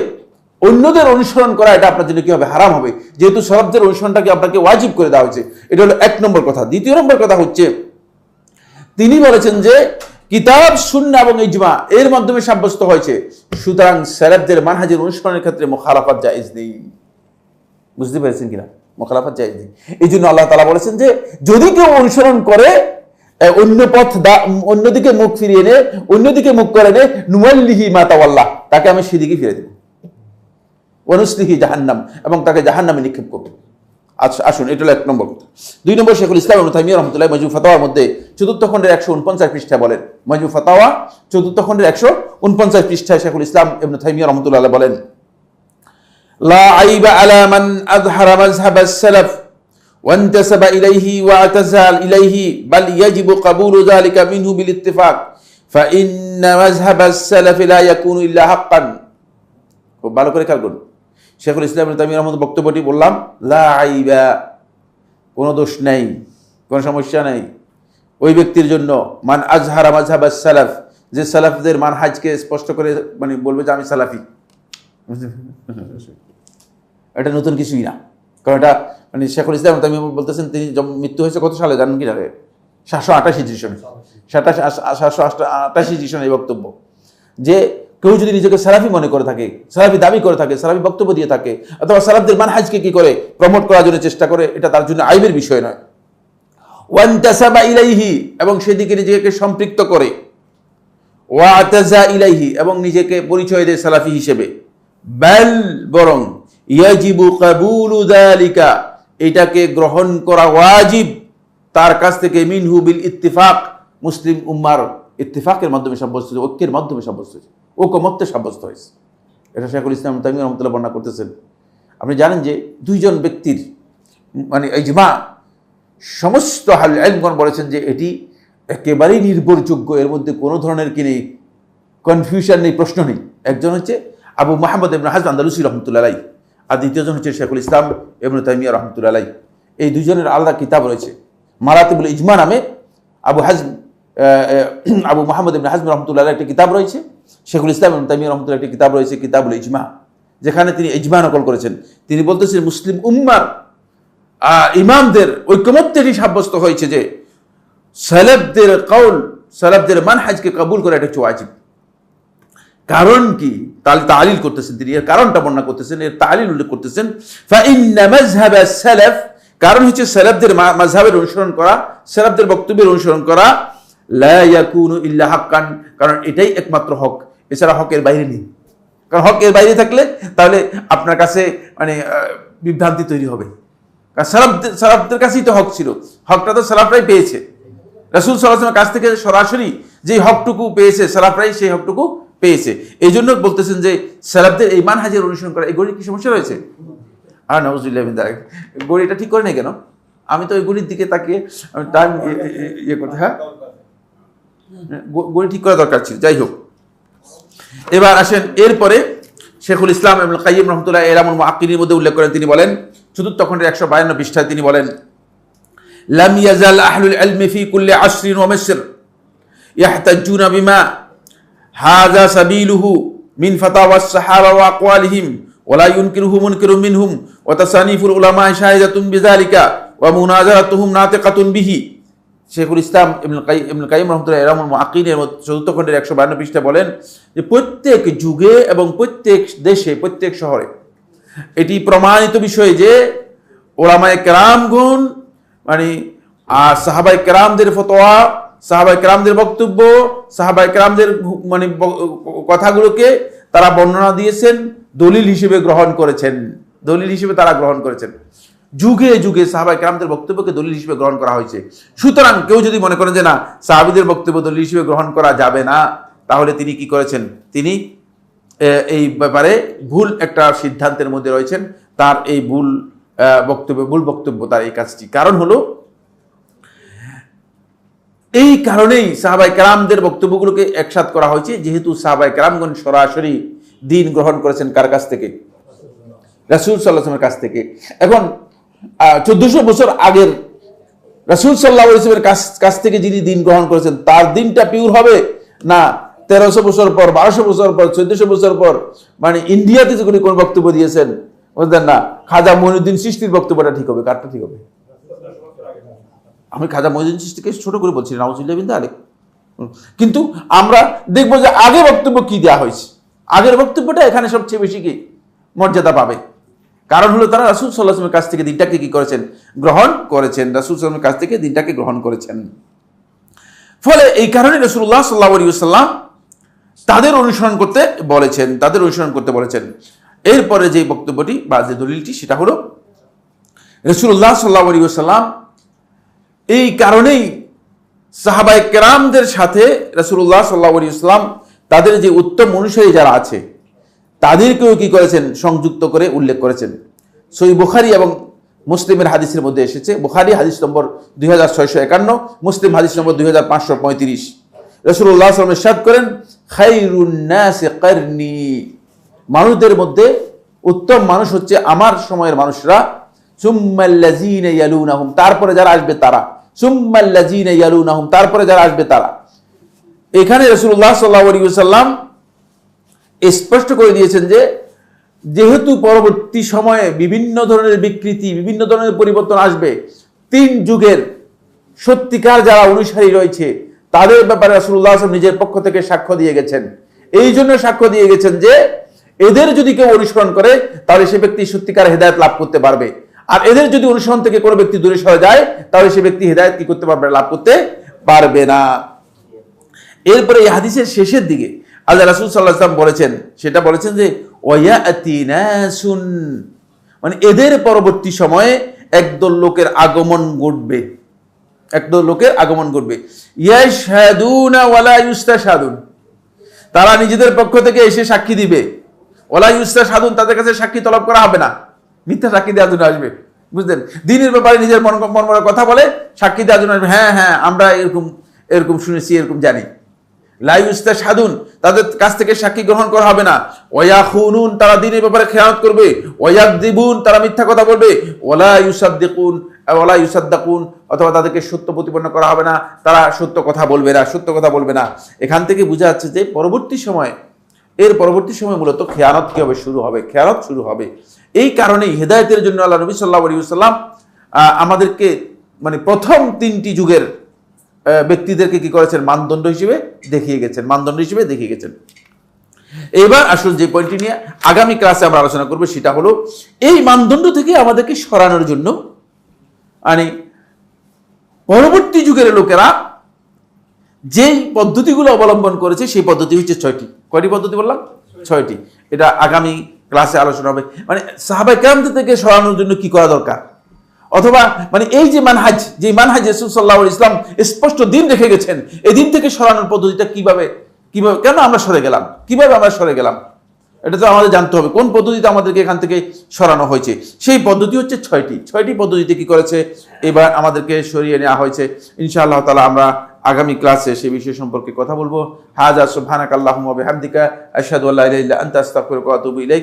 অন্যদের অনুসরণ করা এটা আপনার জন্য কি হবে, হারাম হবে, যেহেতু সেলেবদের অনুসরণটাকে আপনাকে ওয়াজিব করে দেওয়া হয়েছে। এটা হলো 1 নম্বর কথা। 2 নম্বর কথা হচ্ছে তিনি বলেছেন যে কিতাব, সুন্নাহ এবং ইজমা এর মাধ্যমে সাব্যস্ত হয়েছে, সুতরাং সেলেবদের মানহাজের অনুসরণের ক্ষেত্রে মুখালাফাত জায়েজ নেই। বুঝতে পেরেছেন কিনা? মুখালাফাত জায়েজ নেই। এই জন্য আল্লাহ তাআলা বলেছেন যে যদি কেউ অনুসরণ করে অন্য পথ, অন্যদিকে মুখ ফিরিয়ে নে, অন্যদিকে মুখ করে নে, নুওয়াল্লিহি মা তাওয়াল্লা, তাকে আমি সেদিকে ফিরে দেব, ওয়া নুসলিহি জাহান্নাম, এবং তাকে জাহান্নামে নিক্ষেপ করব। আচ্ছা আসুন, এটা হলো 1 নম্বর কথা। 2 নম্বর, শেখুল ইসলাম ইবনে তাইমিয়া রাহমাতুল্লাহ মাজমু ফাতাওয়ার মধ্যে 4th খণ্ডের 149 পৃষ্ঠায় বলেন, মাজমু ফাতাওয়া 4th খণ্ডের 149 পৃষ্ঠায় শেখুল ইসলাম ইবনে তাইমিয়া রাহমাতুল্লাহ বলেন, লা আইবা আলা মান আযহারা মাযহাব আস-সালাফ وانتسب إليه واعتزل إليه بل يجب قبول ذلك منه بالاتفاق فإن مذهب السلف لا يكون إلا حقا। খুব ভালো করে খেয়াল করুন, শেখুল ইসলাম ইবনে তাইমিয়া রাহমাতুল্লাহ বক্তব্যটি বললাম, লা আইবা, কোনো দোষ নেই, কোনো সমস্যা নেই ওই ব্যক্তির জন্য, মান আজহারা মাযহাব আস-সালাফ, যে সালাফদের মানহাজকে স্পষ্ট করে মানে বলবে যে আমি সালাফি। এটা নতুন কিছুই না, কারণ এটা মানে শেখুল ইসলাম তাইমিয়া বলতেছেন, তিনি মৃত্যু হয়েছে কত সালে জানেন কি? 788 সনে, 788 সনে এই বক্তব্য, যে কেউ যদি নিজেকে সালাফি মনে করে থাকে, সালাফি দাবি করে থাকে, সালাফি বক্তব্য দিয়ে থাকে, অথবা সালাফদের মানহাজকে কি করে প্রমোট করার জন্য চেষ্টা করে, এটা তার জন্য আইবের বিষয় নয়। ওয়ান্তাসাবা ইলাইহি, এবং সেদিকে নিজেকে সম্পৃক্ত করে, ওয়াতাজা ইলাইহি, এবং নিজেকে পরিচয় দেয় সালাফি হিসেবে, বাল, বরং, ইয়াজিবু কাবুলু যালিকা, এটাকে গ্রহণ করা ওয়াজিব তার কাছ থেকে, মিনহু বিল ইত্তিফাক, মুসলিম উম্মার ইত্তিফাকের মাধ্যমে সাব্যস্ত হয়েছে, ঐক্যের মাধ্যমে সাব্যস্ত হয়েছে, ঐকমত্যে সাব্যস্ত হয়েছে। এটা শেখুল ইসলাম তাইমিয়া রাহমাতুল্লাহ বর্ণনা করতেছেন। আপনি জানেন যে 2 জন ব্যক্তির মানে ইজমা, সমস্ত আহলুল ইলমগণ বলেছেন যে এটি একেবারেই নির্ভরযোগ্য, এর মধ্যে কোনো ধরনের কি নেই, কনফিউশন নেই, প্রশ্ন নেই। একজন হচ্ছে আবু মুহাম্মদ ইবনে হাজম আন্দালুসি রাহমাতুল্লাহ আলাইহি, আর দ্বিতীয়জন হচ্ছে শেখুল ইসলাম ইবনে তাইমিয়া রাহমাতুল্লাহ আলাইহি। এই 2 জনের আলাদা কিতাব রয়েছে, মারাতিবুল ইজমা নামে আবু মুহাম্মদ ইবনে হাজম রাহমাতুল্লাহ আলাইহি একটি কিতাব রয়েছে, শেখুল ইসলাম ইবনে তাইমিয়া রাহমাতুল্লাহ একটি কিতাব রয়েছে কিতাবুল ইজমা, যেখানে তিনি ইজমা নকল করেছেন। তিনি বলতেছেন মুসলিম উম্মার ইমামদের ঐকমত্যে এটি সাব্যস্ত হয়েছে যে সালাফদের কওল, সালাফদের মানহাজকে কবুল করা এটা হচ্ছে ওয়াজিব। কারণ কি? তালিল করতেছেন তিনি, এর কারণটা বর্ণনা করতেছেন, এর তালিল উল্লেখ করতেছেন। ফাইন্না মাযহাব আস-সালাফ, কারণ হচ্ছে সালাফদের মাযহাবের অনুসরণ করা, সালাফদের বক্তব্যের অনুসরণ করা, লা ইয়াকুনু ইল্লা হাক্কান, কারণ এটাই একমাত্র হক, এছাড়া হকের বাইরে নেই। কারণ হকের বাইরে থাকলে তাহলে আপনার কাছে মানে বিভ্রান্তি তৈরি হবে। কারণ সালাফদের কাছেই তো হক ছিল, হকটা তো সালাফরাই পেয়েছে, রাসূল সাল্লাল্লাহু আলাইহি ওয়াসাল্লামের কাছ থেকে সরাসরি যে হকটুকু পেয়েছে সালাফরাই সেই হকটুকু পেয়েছে। এই জন্য বলতেছেন যে সালাফদের এই মানহাজের অনুসরণ করা, এই গড়ির কি সমস্যা রয়েছে? আর নাউজুবিল্লাহ মিন যালিক, গড়িটা ঠিক করে নেই কেন? আমি তো ওই গড়ির দিকে তাকিয়ে টাইম ইয়ে করতে, হ্যাঁ গড়ি ঠিক করা দরকার ছিল। যাই হোক, এবার আসেন, এরপরে শেখুল ইসলাম ইবনুল কাইয়্যিম রাহমাতুল্লাহ ইলামুল মুআক্কিলিনের মধ্যে উল্লেখ করেন, তিনি বলেন 4th খণ্ডের 152 পৃষ্ঠায় তিনি বলেন, লাম ইয়াজাল আহলুল ইলমি ফি কুল্লি আসরিন ওয়া মিসর ইয়াহতাজুনা বিমা হাযা সাবিলুহু মিন ফাতাওয়াস সাহাবা ওয়া আকওয়ালিহিম ওয়া লা ইউনকিরুহু মুনকিরুম মিনহুম ওয়া তাসানিফুল উলামা শাহিদাতুন বিযালিকা ওয়া মুনাজারাতুহুম নাতিকাতুন বিহি। শেখুল ইসলাম ইবনুল কাইয়্যিম রাহমাতুল্লাহ ইলামুল মুআক্কিলিনের 4th খণ্ডের 152 পৃষ্ঠায় বলেন যে প্রত্যেক যুগে এবং প্রত্যেক দেশে, প্রত্যেক শহরে এটি প্রমাণিত বিষয় যে ওলামায়ে কেরামগণ মানে সাহাবায়ে কেরামদের ফতোয়া, সাহাবায়ে কেরামদের বক্তব্য, সাহাবায়ে কেরামদের মানে কথাগুলোকে তারা বর্ণনা দিয়েছেন, দলিল হিসেবে গ্রহণ করেছেন, দলিল হিসেবে তারা গ্রহণ করেছেন। যুগে যুগে সাহাবায়ে কেরামদের বক্তব্যকে দলিল হিসেবে গ্রহণ করা হয়েছে। সুতরাং কেউ যদি মনে করেন যে না সাহাবীদের বক্তব্য দলিল হিসেবে গ্রহণ করা যাবে না, তাহলে তিনি কি করেছেন? তিনি এই ব্যাপারে ভুল একটা সিদ্ধান্তের মধ্যে রয়েছেন। তার এই ভুল বক্তব্য তার এই কাজটি। কারণ হলো এই কারণেই সাহাবায়ে কেরামদের বক্তব্যগুলোকে একসাথ করা হয়েছে, যেহেতু সাহাবায়ে কেরামগণ সরাসরি দ্বীন গ্রহণ করেছেন কার কাছ থেকে? রাসূল সাল্লাল্লাহু আলাইহি ওয়াসাল্লামের কাছ থেকে। এখন 1400 বছর আগের রাসূল সাল্লাল্লাহু আলাইহি ওয়াসাল্লামের কাছ থেকে যিনি দিন গ্রহণ করেছেন তার দিনটা পিওর হবে, না 1300 বছর পর, 1200 বছর পর, 1400 বছর পর মানে ইন্ডিয়াতে যে কোন বক্তব্য দিয়েছেন বুঝলেন না, খাজা মঈনুদ্দিন চিশতির বক্তব্যটা ঠিক হবে, কারটা ঠিক হবে? আমি খাজা মঈনুদ্দিন চিশতিকে ছোট করে বলছি, নাউজুবিল্লাহ বিন যালিক। কিন্তু আমরা দেখবো যে আগে বক্তব্য কি দেওয়া হয়েছে, আগের বক্তব্যটা এখানে সবচেয়ে বেশি কি মর্যাদা পাবে। কারণ হলো তারা রাসূল সাল্লাল্লাহু আলাইহি ওয়াসাল্লামের কাছ থেকে দিনটাকে কি করেছেন, গ্রহণ করেছেন। রাসূল সাল্লাল্লাহু আলাইহি ওয়াসাল্লামের কাছ থেকে দিনটাকে গ্রহণ করেছেন। ফলে এই কারণে রাসূলুল্লাহ সাল্লাল্লাহু আলাইহি ওয়াসাল্লাম তাদের অনুসরণ করতে বলেছেন। এরপরে যে বক্তব্যটি বা যে দলিলটি সেটা হলো রাসূলুল্লাহ সাল্লাল্লাহু আলাইহি ওয়াসাল্লাম এই কারণেই সাহাবায়ে কেরামদের সাথে রাসূলুল্লাহ সাল্লাল্লাহু আলাইহি ওয়াসাল্লাম তাদের যে উত্তম অনুসারী যারা আছে তাদেরকেও কি করেছেন, সংযুক্ত করে উল্লেখ করেছেন। সহিহ বুখারী এবং মুসলিমের হাদিসের মধ্যে এসেছে, বুখারী হাদিস নম্বর 2651, মুসলিম হাদিস নম্বর 2535। রাসূলুল্লাহ সাল্লাল্লাহু আলাইহি ওয়াসাল্লাম ইরশাদ করেন, খায়রুন নাসি করনি, মানুষদের মধ্যে উত্তম মানুষ হচ্ছে আমার সময়ের মানুষরা, সুম্মাল্লাযীনা ইয়ালুনাহুম, তারপরে যারা আসবে তারা, সুম্মাল্লাযীনা ইয়ালুনাহুম, তারপরে যারা আসবে তারা। এখানে রাসূলুল্লাহ সাল্লাল্লাহু আলাইহি ওয়াসাল্লাম স্পষ্ট করে দিয়েছেন যে যেহেতু পরবর্তী সময়ে বিভিন্ন ধরনের বিকৃতি, বিভিন্ন ধরনের পরিবর্তন আসবে, 3 যুগের সত্যিকার যারা অনুসারী রয়েছে তাদের ব্যাপারে রাসূলুল্লাহ সাল্লাল্লাহু আলাইহি ওয়াসাল্লাম নিজের পক্ষ থেকে সাক্ষ্য দিয়ে গেছেন। এই জন্য সাক্ষ্য দিয়ে গেছেন যে এদের যদি কেউ অনুসরণ করে তাহলে সে ব্যক্তি সত্যিকার হেদায়েত লাভ করতে পারবে, আর এদের যদি অনুসরণ থেকে কোনো ব্যক্তি দূরে সরে যায় তাহলে সে ব্যক্তি হেদায়েত কি করতে পারবে, লাভ করতে পারবে না। এরপরে এই হাদিসের শেষের দিকে আল্লাহ রাসূল সাল্লাল্লাহু আলাইহি ওয়াসাল্লাম বলেছেন, সেটা বলেছেন যে ওয়ায়াতি নাসুন, মানে এদের পরবর্তী সময়ে একদল লোকের আগমন ঘটবে, ইয়াশহাদুনা ওয়ালা ইউস্তাশহাদুন, তারা নিজেদের পক্ষ থেকে এসে সাক্ষী দিবে, ওয়ালা ইউস্তাশহাদুন, তাদের কাছে সাক্ষী তলব করা হবে না, মিথ্যা সাক্ষী দেওয়ার জন্য আসবে, বুঝলেন? দ্বীনের ব্যাপারে নিজের মন কথা বলে সাক্ষী দেওয়ার জন্য আসবে, হ্যাঁ আমরা এরকম শুনেছি, এরকম জানি। লা ইউস্তাশহাদুন, তাদের কাছ থেকে সাক্ষী গ্রহণ করা হবে না। ওয়ায়াখুনুন, তারা দ্বীনের ব্যাপারে খেয়ানত করবে। ওয়ায়াকযিবুন, তারা মিথ্যা কথা বলবে। ওয়ালা ইউসাদ্দিকুন, অথবা তাদেরকে সত্য প্রতিপন্ন করা হবে না, তারা সত্য কথা বলবে না। এখান থেকে বোঝা যাচ্ছে যে পরবর্তী সময় মূলত খেয়ানত শুরু হবে। এই কারণেই হেদায়েতের জন্য আল্লাহ নবী সাল্লাল্লাহু আলাইহি ওয়াসাল্লাম আমাদেরকে মানে প্রথম 3টি যুগের ব্যক্তিদেরকে কি করেছেন, মানদণ্ড হিসেবে দেখিয়ে গেছেন। এবার আসল যে পয়েন্টটি নিয়ে আগামী ক্লাসে আমরা আলোচনা করব সেটা হলো এই মানদণ্ড থেকে আমাদেরকে সরানোর জন্য মানে পরবর্তী যুগের লোকেরা যেই পদ্ধতিগুলো অবলম্বন করেছে সেই পদ্ধতি হচ্ছে 6টি। কয়টি পদ্ধতি বললাম? 6টি। এটা আগামী ক্লাসে আলোচনা হবে। মানে সাহাবায়ে কেরামদের থেকে সরানোর জন্য কি করা দরকার, অথবা মানে এই যে মানহাজ রাসূল সাল্লাল্লাহু আলাইহি ওয়াসাল্লাম স্পষ্ট দিন রেখে গেছেন, এই দিন থেকে সরানোর পদ্ধতিটা কিভাবে কেন আমরা সরে গেলাম, এটা তো আমাদের জানতে হবে কোন পদ্ধতিতে আমাদেরকে এখান থেকে সরানো হয়েছে। সেই পদ্ধতি হচ্ছে 6টি পদ্ধতিতে কি করেছে এবার আমাদেরকে সরিয়ে নেওয়া হয়েছে। ইনশাআল্লাহ তাআলা আমরা আগামী ক্লাসে সেই বিষয় সম্পর্কে কথা বলবো। হাযা সুবহানাকাল্লাহুম্মা ওয়া বিহামদিকা আশহাদু আল্লা ইলাহা ইল্লা আনতা আস্তাগফিরুকা ওয়া আতুবু ইলাইক।